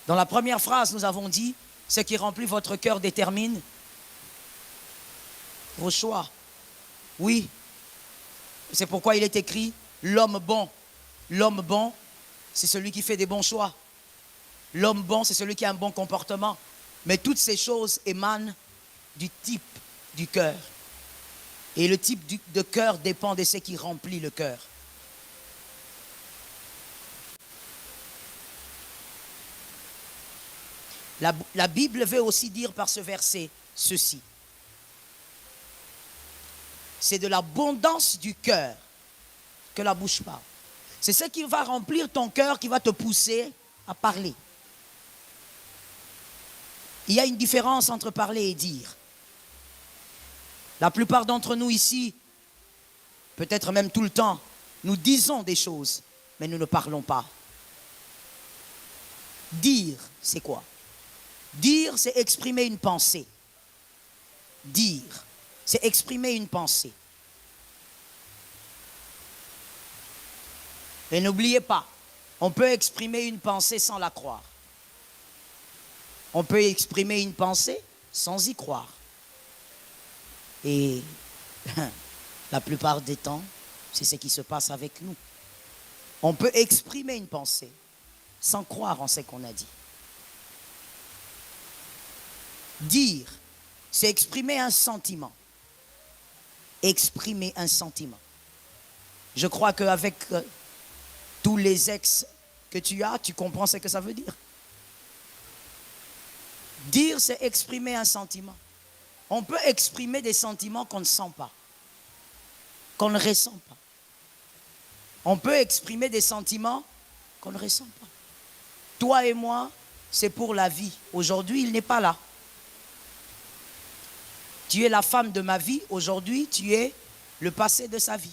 Dans la première phrase, nous avons dit, ce qui remplit votre cœur détermine vos choix. Oui, c'est pourquoi il est écrit, l'homme bon. L'homme bon, c'est celui qui fait des bons choix. L'homme bon, c'est celui qui a un bon comportement. Mais toutes ces choses émanent du type du cœur. Et le type de cœur dépend de ce qui remplit le cœur. La Bible veut aussi dire par ce verset ceci. C'est de l'abondance du cœur que la bouche parle. C'est ce qui va remplir ton cœur qui va te pousser à parler. Il y a une différence entre parler et dire. La plupart d'entre nous ici, peut-être même tout le temps, nous disons des choses, mais nous ne parlons pas. Dire, c'est quoi? Dire, c'est exprimer une pensée. Dire, c'est exprimer une pensée. Et n'oubliez pas, on peut exprimer une pensée sans la croire. On peut exprimer une pensée sans y croire. Et la plupart des temps, c'est ce qui se passe avec nous. On peut exprimer une pensée sans croire en ce qu'on a dit. Dire, c'est exprimer un sentiment. Exprimer un sentiment. Je crois qu'avec tous les ex que tu as, tu comprends ce que ça veut dire. Dire, c'est exprimer un sentiment. On peut exprimer des sentiments qu'on ne sent pas, qu'on ne ressent pas. On peut exprimer des sentiments qu'on ne ressent pas. Toi et moi, c'est pour la vie. Aujourd'hui, il n'est pas là. Tu es la femme de ma vie. Aujourd'hui, tu es le passé de sa vie.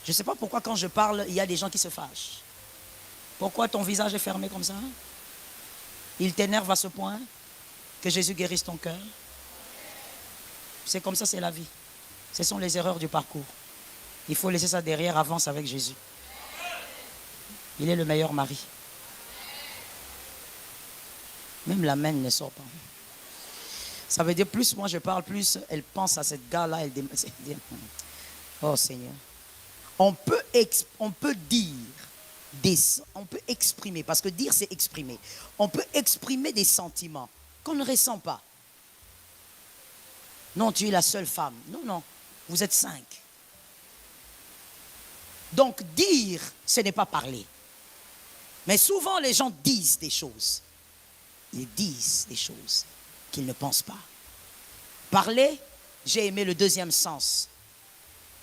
Je ne sais pas pourquoi quand je parle, il y a des gens qui se fâchent. Pourquoi ton visage est fermé comme ça? Il t'énerve à ce point que Jésus guérisse ton cœur. C'est comme ça, c'est la vie. Ce sont les erreurs du parcours. Il faut laisser ça derrière, avance avec Jésus. Il est le meilleur mari. Même la main ne sort pas. Ça veut dire plus moi je parle, plus elle pense à cette gars-là. Oh Seigneur. On peut dire, on peut exprimer, parce que dire c'est exprimer. On peut exprimer des sentiments qu'on ne ressent pas. Non, tu es la seule femme. Non, non, vous êtes 5. Donc dire, ce n'est pas parler. Mais souvent les gens disent des choses. Ils disent des choses qu'ils ne pensent pas. Parler, j'ai aimé le deuxième sens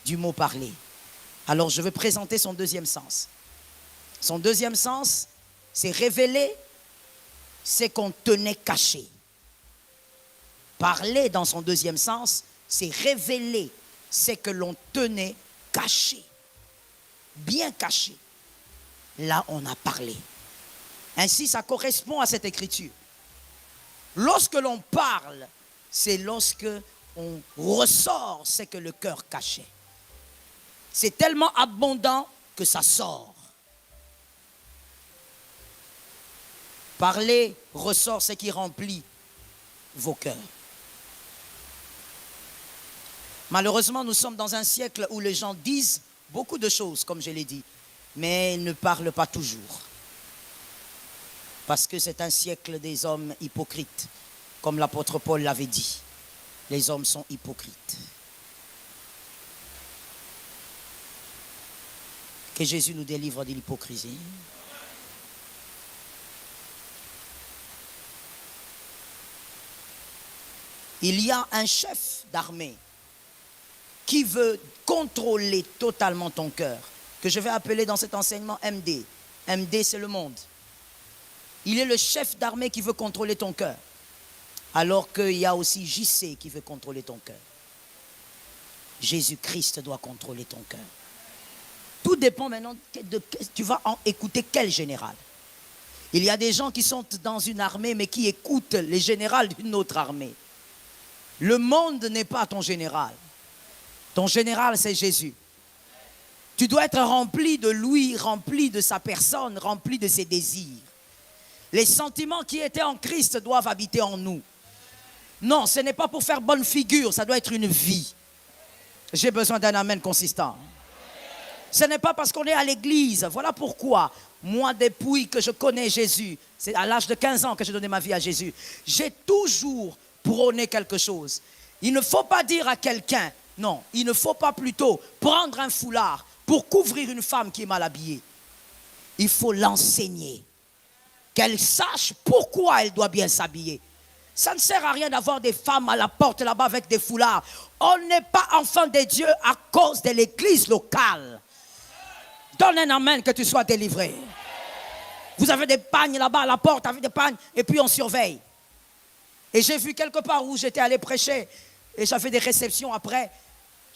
du mot parler. Alors je vais présenter son deuxième sens. Son deuxième sens, c'est révéler ce qu'on tenait caché. Parler dans son deuxième sens, c'est révéler ce que l'on tenait caché. Bien caché. Là, on a parlé. Ainsi, ça correspond à cette écriture. Lorsque l'on parle, c'est lorsque on ressort ce que le cœur cachait. C'est tellement abondant que ça sort. Parler ressort ce qui remplit vos cœurs. Malheureusement, nous sommes dans un siècle où les gens disent beaucoup de choses, comme je l'ai dit, mais ne parlent pas toujours. Parce que c'est un siècle des hommes hypocrites, comme l'apôtre Paul l'avait dit. Les hommes sont hypocrites. Que Jésus nous délivre de l'hypocrisie. Il y a un chef d'armée qui veut contrôler totalement ton cœur, que je vais appeler dans cet enseignement MD. MD, c'est le monde. Il est le chef d'armée qui veut contrôler ton cœur, alors qu'il y a aussi JC qui veut contrôler ton cœur. Jésus-Christ doit contrôler ton cœur. Tout dépend maintenant de tu vas écouter quel général. Il y a des gens qui sont dans une armée mais qui écoutent les généraux d'une autre armée. Le monde n'est pas ton général. Ton général, c'est Jésus. Tu dois être rempli de lui, rempli de sa personne, rempli de ses désirs. Les sentiments qui étaient en Christ doivent habiter en nous. Non, ce n'est pas pour faire bonne figure, ça doit être une vie. J'ai besoin d'un amen consistant. Ce n'est pas parce qu'on est à l'église. Voilà pourquoi, moi, depuis que je connais Jésus, c'est à l'âge de 15 ans que j'ai donné ma vie à Jésus, j'ai toujours prôné quelque chose. Il ne faut pas dire à quelqu'un, non, il ne faut pas plutôt prendre un foulard pour couvrir une femme qui est mal habillée. Il faut l'enseigner. Qu'elle sache pourquoi elle doit bien s'habiller. Ça ne sert à rien d'avoir des femmes à la porte là-bas avec des foulards. On n'est pas enfant de Dieu à cause de l'église locale. Donne un amen que tu sois délivré. Vous avez des pagnes là-bas à la porte avec des pagnes et puis on surveille. Et j'ai vu quelque part où j'étais allé prêcher et j'avais des réceptions après.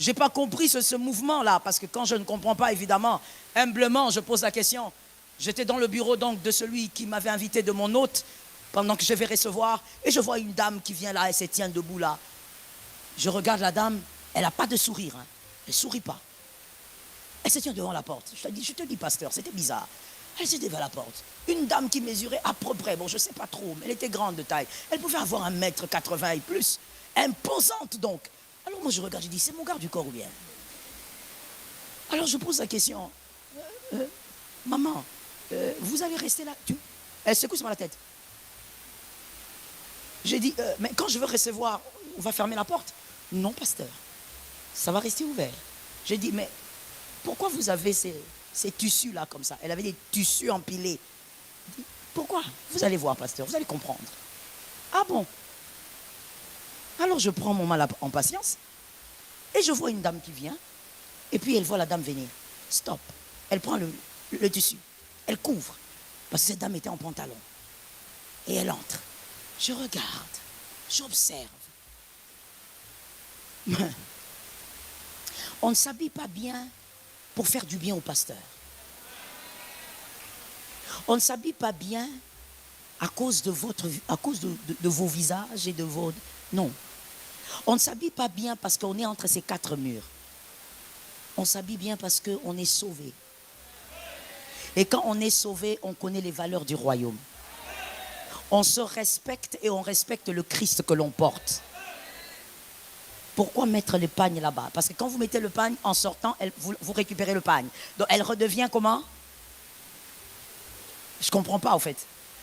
Je n'ai pas compris ce mouvement-là parce que quand je ne comprends pas, évidemment, humblement, je pose la question. J'étais dans le bureau donc de celui qui m'avait invité de mon hôte pendant que je vais recevoir et je vois une dame qui vient là et se tient debout là. Je regarde la dame, elle n'a pas de sourire, hein. Elle ne sourit pas. Elle se tient devant la porte. Je te dis, pasteur, c'était bizarre. Elle s'était devant la porte. Une dame qui mesurait à peu près, bon, je ne sais pas trop, mais elle était grande de taille. Elle pouvait avoir 1,80 m et plus. Imposante donc. Alors moi je regarde, je dis, c'est mon garde du corps ou bien? Alors je pose la question, maman, vous allez rester là? Elle secoue sur la tête. J'ai dit, mais quand je veux recevoir, on va fermer la porte? Non, pasteur, ça va rester ouvert. J'ai dit, mais pourquoi vous avez ces tissus-là comme ça? Elle avait des tissus empilés. Dit, pourquoi? Vous allez voir, pasteur, vous allez comprendre. Ah bon? Alors je prends mon mal en patience et je vois une dame qui vient et puis elle voit la dame venir. Stop. Elle prend le tissu. Elle couvre parce que cette dame était en pantalon. Et elle entre. Je regarde. J'observe. On ne s'habille pas bien pour faire du bien au pasteur. On ne s'habille pas bien à cause de vos visages et de vos... Non. On ne s'habille pas bien parce qu'on est entre ces quatre murs. On s'habille bien parce qu'on est sauvé. Et quand on est sauvé, on connaît les valeurs du royaume. On se respecte et on respecte le Christ que l'on porte. Pourquoi mettre le pagne là-bas? Parce que quand vous mettez le pagne, en sortant, vous récupérez le pagne. Donc elle redevient comment? Je ne comprends pas, en fait.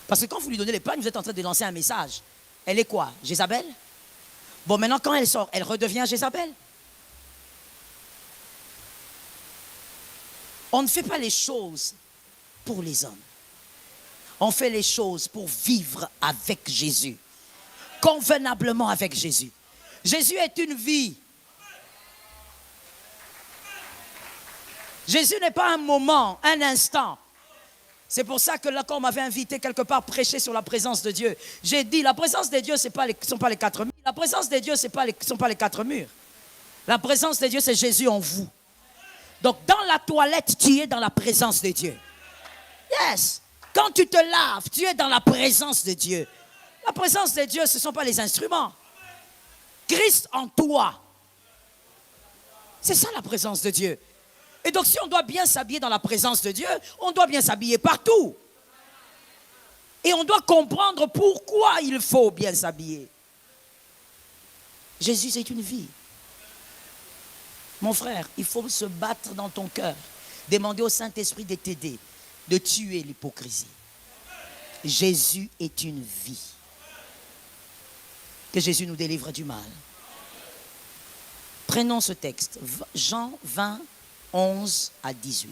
Parce que quand vous lui donnez les pagnes, vous êtes en train de lancer un message. Elle est quoi? Jézabel? Bon, maintenant, quand elle sort, elle redevient Jézabel. On ne fait pas les choses pour les hommes. On fait les choses pour vivre avec Jésus. Convenablement avec Jésus. Jésus est une vie. Jésus n'est pas un moment, un instant. C'est pour ça que là, quand on m'avait invité quelque part prêcher sur la présence de Dieu, j'ai dit, la présence de Dieu, ce ne sont pas les quatre murs. La présence de Dieu, ce ne sont pas les quatre murs. La présence de Dieu, c'est Jésus en vous. Donc, dans la toilette, tu es dans la présence de Dieu. Yes. Quand tu te laves, tu es dans la présence de Dieu. La présence de Dieu, ce ne sont pas les instruments. Christ en toi. C'est ça la présence de Dieu. Et donc, si on doit bien s'habiller dans la présence de Dieu, on doit bien s'habiller partout. Et on doit comprendre pourquoi il faut bien s'habiller. Jésus, c'est une vie. Mon frère, il faut se battre dans ton cœur. Demander au Saint-Esprit de t'aider, de tuer l'hypocrisie. Jésus est une vie. Que Jésus nous délivre du mal. Prenons ce texte. Jean 20, 11 à 18.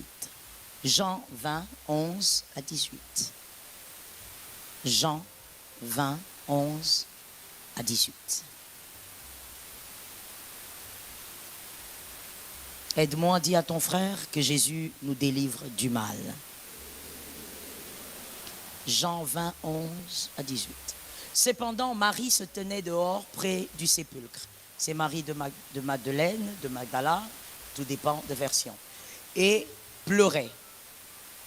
Jean 20, 11 à 18. Jean 20, 11 à 18. Aide-moi, dis à ton frère que Jésus nous délivre du mal. Jean 20, 11 à 18. Cependant, Marie se tenait dehors près du sépulcre. c'est Marie de Madeleine, de Magdala, tout dépend des versions. Et pleurait.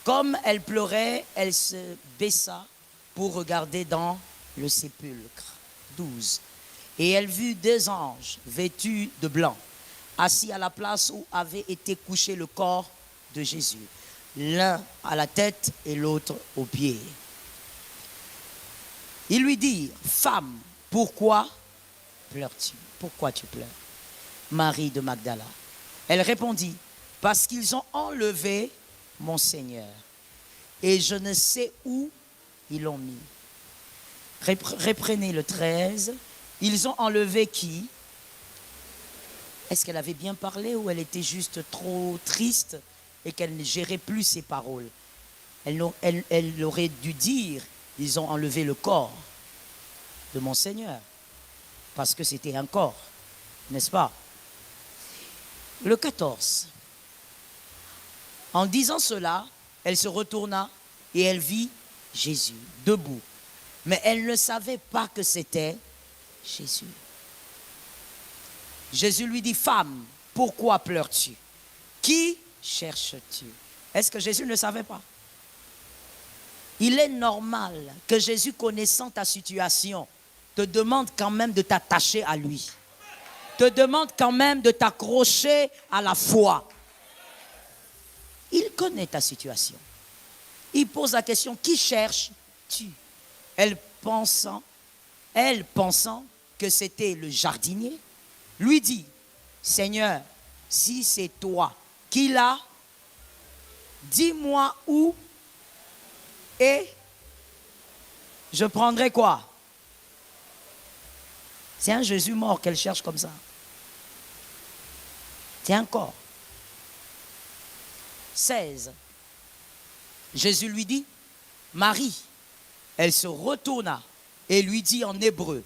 Comme elle pleurait, elle se baissa pour regarder dans le sépulcre. 12. Et elle vit 2 anges vêtus de blanc, assis à la place où avait été couché le corps de Jésus. L'un à la tête et l'autre aux pieds. Ils lui dirent, femme, pourquoi pleures-tu? Pourquoi tu pleures? Marie de Magdala. Elle répondit, parce qu'ils ont enlevé mon Seigneur. Et je ne sais où ils l'ont mis. Reprenez le 13. Ils ont enlevé qui? Est-ce qu'elle avait bien parlé ou elle était juste trop triste et qu'elle ne gérait plus ses paroles? Elle aurait dû dire, ils ont enlevé le corps de mon Seigneur. Parce que c'était un corps, n'est-ce pas? Le 14. En disant cela, elle se retourna et elle vit Jésus debout. Mais elle ne savait pas que c'était Jésus. Jésus lui dit, femme, pourquoi pleures-tu? Qui cherches-tu? Est-ce que Jésus ne le savait pas? Il est normal que Jésus, connaissant ta situation, te demande quand même de t'attacher à lui. Te demande quand même de t'accrocher à la foi. Il connaît ta situation. Il pose la question, qui cherches-tu? Elle pensant que c'était le jardinier, lui dit, Seigneur, si c'est toi qui l'as, dis-moi où et je prendrai quoi? C'est un Jésus mort qu'elle cherche comme ça. C'est un corps. 16. Jésus lui dit, Marie. Elle se retourna et lui dit en hébreu,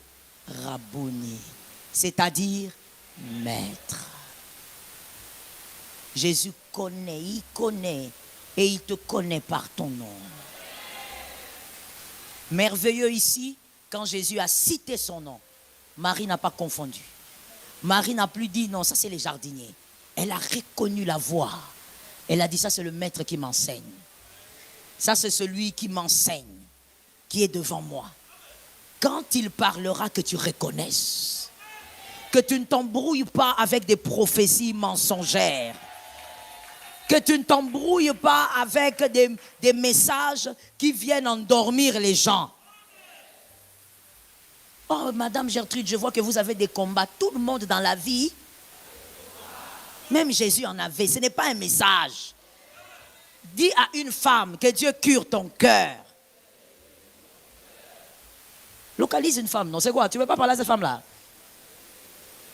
Rabouni, c'est-à-dire maître. Jésus connaît, il connaît et il te connaît par ton nom. Merveilleux ici, quand Jésus a cité son nom, Marie n'a pas confondu. Marie n'a plus dit non, ça c'est les jardiniers. Elle a reconnu la voix. Elle a dit ça c'est le maître qui m'enseigne. Ça c'est celui qui m'enseigne, qui est devant moi. Quand il parlera, que tu reconnaisses. Que tu ne t'embrouilles pas avec des prophéties mensongères. Que tu ne t'embrouilles pas avec des messages qui viennent endormir les gens. Oh, Madame Gertrude, je vois que vous avez des combats. Tout le monde dans la vie, même Jésus en avait. Ce n'est pas un message. Dis à une femme que Dieu cure ton cœur. Localise une femme, non? C'est quoi? Tu ne veux pas parler à cette femme-là?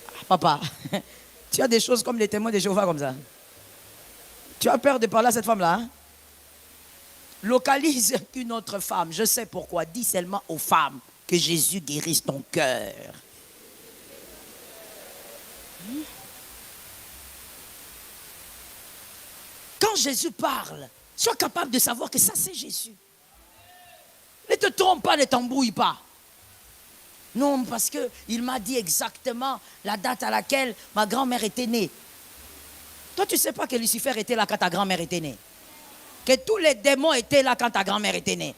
Ah, papa, tu as des choses comme les témoins de Jéhovah comme ça. Tu as peur de parler à cette femme-là? Hein? Localise une autre femme. Je sais pourquoi. Dis seulement aux femmes que Jésus guérisse ton cœur. Quand Jésus parle, sois capable de savoir que ça c'est Jésus. Ne te trompe pas, ne t'embrouille pas. Non, parce qu'il m'a dit exactement la date à laquelle ma grand-mère était née. Toi, tu ne sais pas que Lucifer était là quand ta grand-mère était née. Que tous les démons étaient là quand ta grand-mère était née.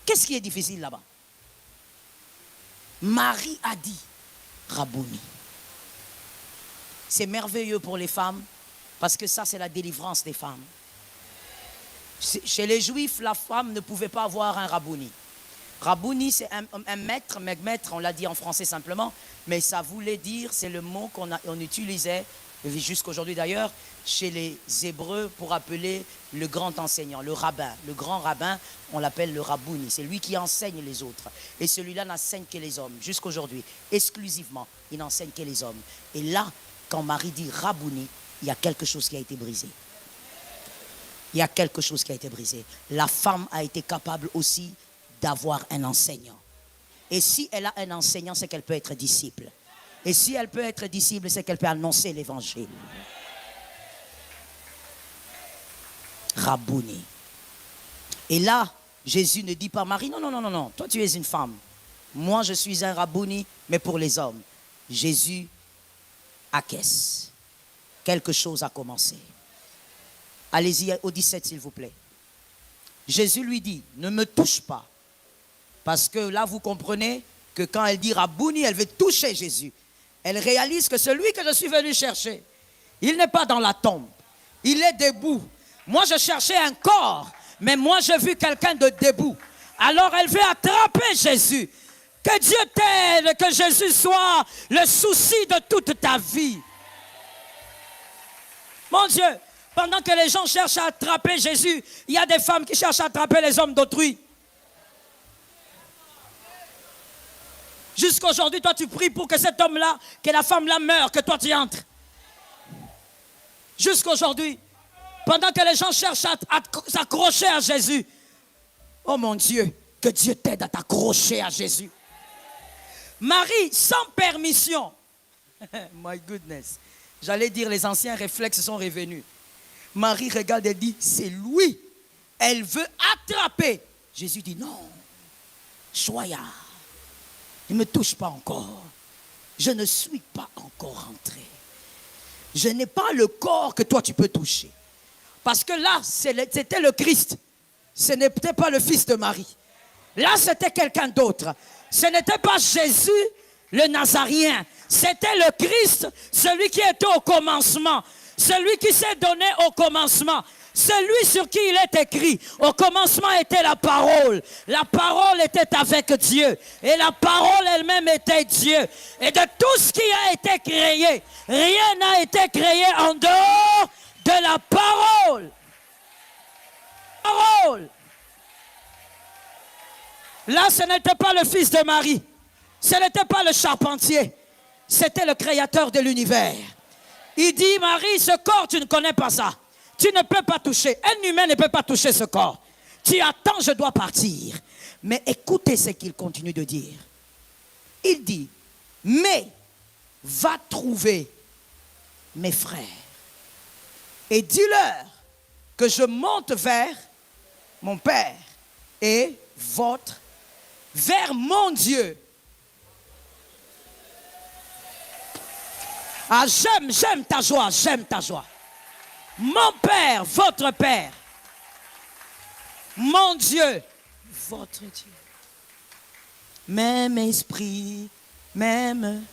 Qu'est-ce qui est difficile là-bas? Marie a dit, Rabouni. C'est merveilleux pour les femmes, parce que ça, c'est la délivrance des femmes. Chez les Juifs, la femme ne pouvait pas avoir un Rabouni. Rabouni, c'est un maître, maître, on l'a dit en français simplement, mais ça voulait dire, c'est le mot qu'on utilisait, jusqu'aujourd'hui d'ailleurs, chez les Hébreux pour appeler le grand enseignant, le rabbin. Le grand rabbin, on l'appelle le Rabouni, c'est lui qui enseigne les autres. Et celui-là n'enseigne que les hommes, jusqu'aujourd'hui, exclusivement, il n'enseigne que les hommes. Et là, quand Marie dit Rabouni, il y a quelque chose qui a été brisé. Il y a quelque chose qui a été brisé. La femme a été capable aussi d'avoir un enseignant. Et si elle a un enseignant, c'est qu'elle peut être disciple. Et si elle peut être disciple, c'est qu'elle peut annoncer l'évangile. Rabouni. Et là, Jésus ne dit pas Marie, non, non, non, non, non, toi tu es une femme. Moi je suis un Rabouni, mais pour les hommes. Jésus Akès. Quelque chose a commencé. Allez-y au 17, s'il vous plaît. Jésus lui dit, ne me touche pas. Parce que là, vous comprenez que quand elle dit Rabouni, elle veut toucher Jésus. Elle réalise que celui que je suis venu chercher, il n'est pas dans la tombe. Il est debout. Moi, je cherchais un corps, mais moi, j'ai vu quelqu'un de debout. Alors, elle veut attraper Jésus. Que Dieu t'aide, que Jésus soit le souci de toute ta vie. Mon Dieu, pendant que les gens cherchent à attraper Jésus, il y a des femmes qui cherchent à attraper les hommes d'autrui. Jusqu'aujourd'hui, toi, tu pries pour que cet homme-là, que la femme-là meure, que toi, tu entres. Jusqu'aujourd'hui, pendant que les gens cherchent à s'accrocher à Jésus. Oh mon Dieu, que Dieu t'aide à t'accrocher à Jésus. Marie, sans permission. My goodness. J'allais dire, les anciens réflexes sont revenus. Marie regarde et dit, c'est lui. Elle veut attraper. Jésus dit, non. Choya. Ne me touche pas encore. Je ne suis pas encore entré. Je n'ai pas le corps que toi tu peux toucher. Parce que là, c'était le Christ. Ce n'était pas le fils de Marie. Là, c'était quelqu'un d'autre. Ce n'était pas Jésus, le Nazaréen. C'était le Christ, celui qui était au commencement. Celui qui s'est donné au commencement. Celui sur qui il est écrit. Au commencement était la parole. La parole était avec Dieu. Et la parole elle-même était Dieu. Et de tout ce qui a été créé, rien n'a été créé en dehors de la parole. Parole. Là, ce n'était pas le fils de Marie. Ce n'était pas le charpentier. C'était le créateur de l'univers. Il dit, Marie, ce corps, tu ne connais pas ça. Tu ne peux pas toucher. Un humain ne peut pas toucher ce corps. Tu attends, je dois partir. Mais écoutez ce qu'il continue de dire. Il dit, mais va trouver mes frères et dis-leur que je monte vers mon Père et votre, vers mon Dieu. Ah, j'aime ta joie, j'aime ta joie. Mon Père, votre Père. Mon Dieu, votre Dieu. Même esprit, même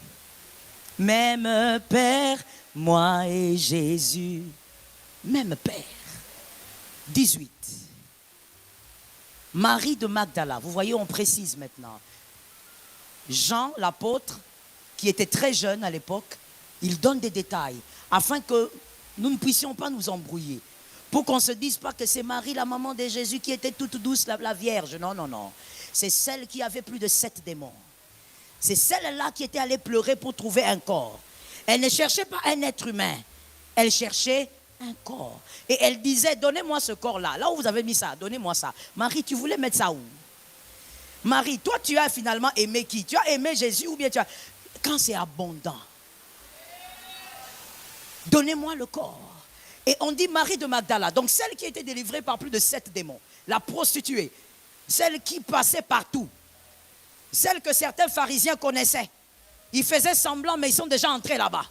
Père, moi et Jésus. Même Père. 18. Marie de Magdala. Vous voyez, on précise maintenant. Jean, l'apôtre, qui était très jeune à l'époque, il donne des détails afin que nous ne puissions pas nous embrouiller. Pour qu'on ne se dise pas que c'est Marie, la maman de Jésus, qui était toute douce, la Vierge. Non, non, non. C'est celle qui avait plus de 7 démons. C'est celle-là qui était allée pleurer pour trouver un corps. Elle ne cherchait pas un être humain. Elle cherchait un corps. Et elle disait, donnez-moi ce corps-là. Là où vous avez mis ça, donnez-moi ça. Marie, tu voulais mettre ça où? Marie, toi, tu as finalement aimé qui? Tu as aimé Jésus ou bien tu as... Quand c'est abondant, donnez-moi le corps. Et on dit Marie de Magdala, donc celle qui était délivrée par plus de 7 démons, la prostituée, celle qui passait partout, celle que certains pharisiens connaissaient. Ils faisaient semblant, mais ils sont déjà entrés là-bas.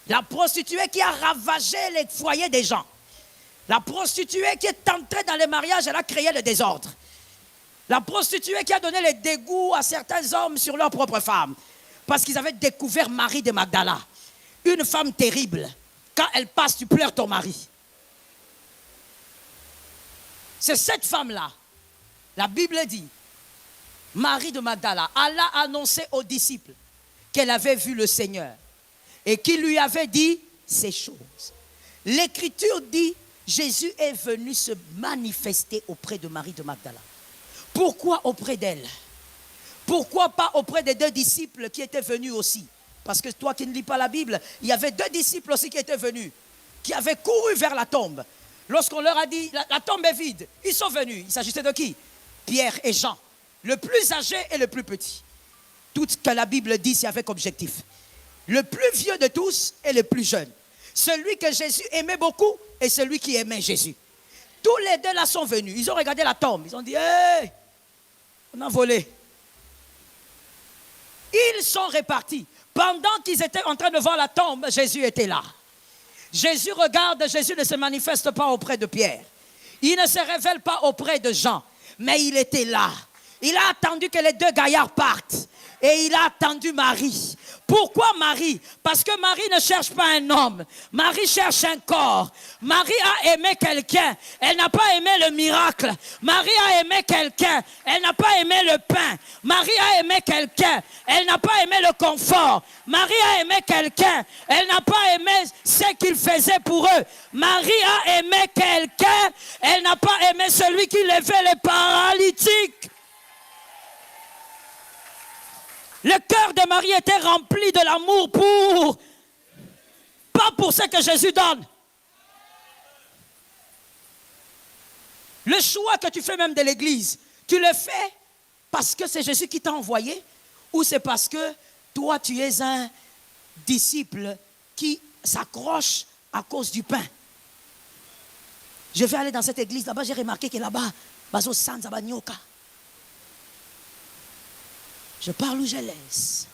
La prostituée qui a ravagé les foyers des gens. La prostituée qui est entrée dans les mariages, elle a créé le désordre. La prostituée qui a donné les dégoûts à certains hommes sur leurs propres femmes. Parce qu'ils avaient découvert Marie de Magdala. Une femme terrible. Quand elle passe, tu pleures ton mari. C'est cette femme-là. La Bible dit, Marie de Magdala, Allah a annoncé aux disciples qu'elle avait vu le Seigneur et qu'il lui avait dit ces choses. L'Écriture dit, Jésus est venu se manifester auprès de Marie de Magdala. Pourquoi auprès d'elle? Pourquoi pas auprès des 2 disciples qui étaient venus aussi? Parce que toi qui ne lis pas la Bible, il y avait 2 disciples aussi qui étaient venus, qui avaient couru vers la tombe. Lorsqu'on leur a dit, la tombe est vide, ils sont venus. Il s'agissait de qui? Pierre et Jean, le plus âgé et le plus petit. Tout ce que la Bible dit, c'est avec objectif. Le plus vieux de tous et le plus jeune. Celui que Jésus aimait beaucoup et celui qui aimait Jésus. Tous les 2 là sont venus. Ils ont regardé la tombe. Ils ont dit, hey, on a volé. Ils sont répartis. Pendant qu'ils étaient en train de voir la tombe, Jésus était là. Jésus regarde, Jésus ne se manifeste pas auprès de Pierre. Il ne se révèle pas auprès de Jean, mais il était là. Il a attendu que les deux gaillards partent. Et il a attendu Marie. Pourquoi Marie? Parce que Marie ne cherche pas un homme. Marie cherche un corps. Marie a aimé quelqu'un. Elle n'a pas aimé le miracle. Marie a aimé quelqu'un. Elle n'a pas aimé le pain. Marie a aimé quelqu'un. Elle n'a pas aimé le confort. Marie a aimé quelqu'un. Elle n'a pas aimé ce qu'il faisait pour eux. Marie a aimé quelqu'un. Elle n'a pas aimé celui qui levait les paralytiques. Le cœur de Marie était rempli de l'amour pas pour ce que Jésus donne. Le choix que tu fais même de l'église, tu le fais parce que c'est Jésus qui t'a envoyé ou c'est parce que toi tu es un disciple qui s'accroche à cause du pain. Je vais aller dans cette église là-bas, j'ai remarqué que là-bas, Bazo Sanza Banyoka. Je parle où je laisse.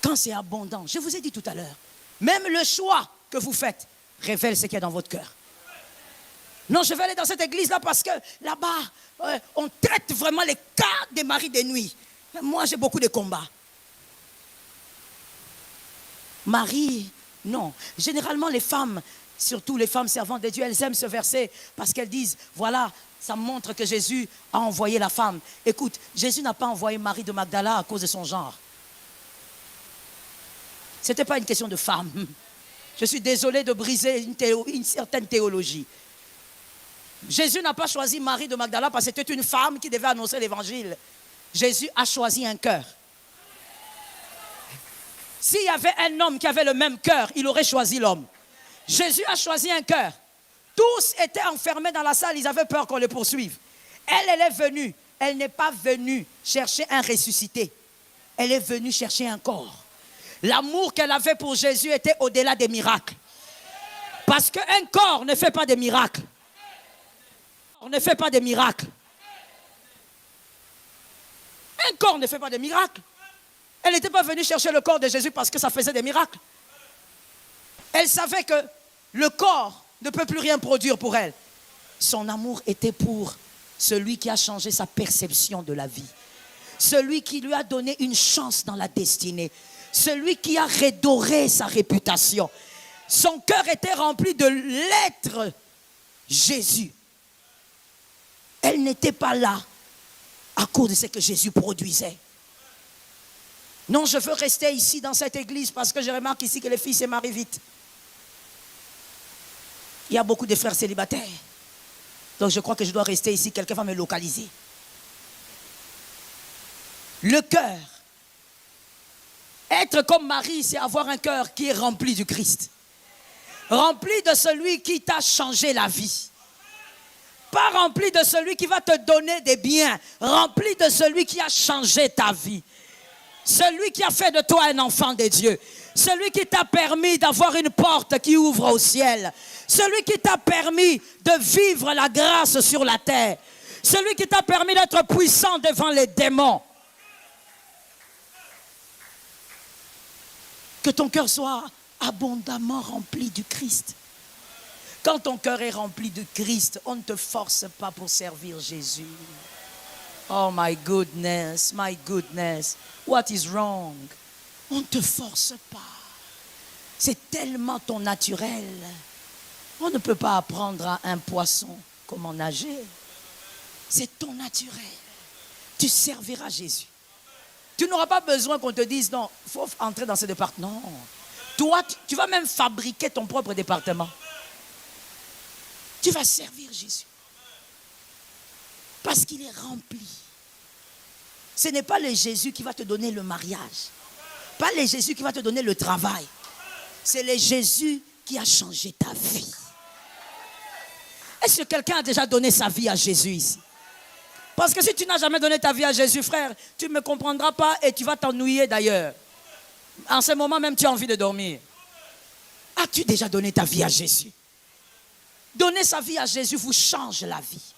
Quand c'est abondant, je vous ai dit tout à l'heure, même le choix que vous faites révèle ce qu'il y a dans votre cœur. Non, je vais aller dans cette église-là parce que là-bas, on traite vraiment les cas des maris de nuit. Moi, j'ai beaucoup de combats. Marie, non. Généralement, les femmes, surtout les femmes servantes de Dieu, elles aiment ce verset parce qu'elles disent, voilà, ça montre que Jésus a envoyé la femme. Écoute, Jésus n'a pas envoyé Marie de Magdala à cause de son genre. Ce n'était pas une question de femme. Je suis désolé de briser une certaine théologie. Jésus n'a pas choisi Marie de Magdala parce que c'était une femme qui devait annoncer l'évangile. Jésus a choisi un cœur. S'il y avait un homme qui avait le même cœur, il aurait choisi l'homme. Jésus a choisi un cœur. Tous étaient enfermés dans la salle, ils avaient peur qu'on les poursuive. Elle est venue. Elle n'est pas venue chercher un ressuscité. Elle est venue chercher un corps. L'amour qu'elle avait pour Jésus était au-delà des miracles. Parce qu'un corps ne fait pas de miracles. On ne fait pas de miracles. Un corps ne fait pas de miracles. Elle n'était pas venue chercher le corps de Jésus parce que ça faisait des miracles. Elle savait que le corps ne peut plus rien produire pour elle. Son amour était pour celui qui a changé sa perception de la vie. Celui qui lui a donné une chance dans la destinée. Celui qui a redoré sa réputation. Son cœur était rempli de l'être Jésus. Elle n'était pas là à cause de ce que Jésus produisait. Non, je veux rester ici dans cette église parce que je remarque ici que les filles se marient vite. Il y a beaucoup de frères célibataires. Donc je crois que je dois rester ici. Quelqu'un va me localiser. Le cœur. Être comme Marie, c'est avoir un cœur qui est rempli du Christ. Rempli de celui qui t'a changé la vie. Pas rempli de celui qui va te donner des biens. Rempli de celui qui a changé ta vie. Celui qui a fait de toi un enfant de Dieu. Celui qui t'a permis d'avoir une porte qui ouvre au ciel. Celui qui t'a permis de vivre la grâce sur la terre. Celui qui t'a permis d'être puissant devant les démons. Que ton cœur soit abondamment rempli du Christ. Quand ton cœur est rempli de Christ, on ne te force pas pour servir Jésus. Oh my goodness, my goodness. What is wrong? On ne te force pas. C'est tellement ton naturel. On ne peut pas apprendre à un poisson comment nager. C'est ton naturel. Tu serviras Jésus. Tu n'auras pas besoin qu'on te dise, non, il faut entrer dans ce département. Non. Toi, tu vas même fabriquer ton propre département. Tu vas servir Jésus. Parce qu'il est rempli. Ce n'est pas le Jésus qui va te donner le mariage. Pas le Jésus qui va te donner le travail. C'est le Jésus qui a changé ta vie. Est-ce que quelqu'un a déjà donné sa vie à Jésus ici? Parce que si tu n'as jamais donné ta vie à Jésus, frère, tu ne me comprendras pas et tu vas t'ennuyer d'ailleurs. En ce moment même, tu as envie de dormir. As-tu déjà donné ta vie à Jésus? Donner sa vie à Jésus vous change la vie.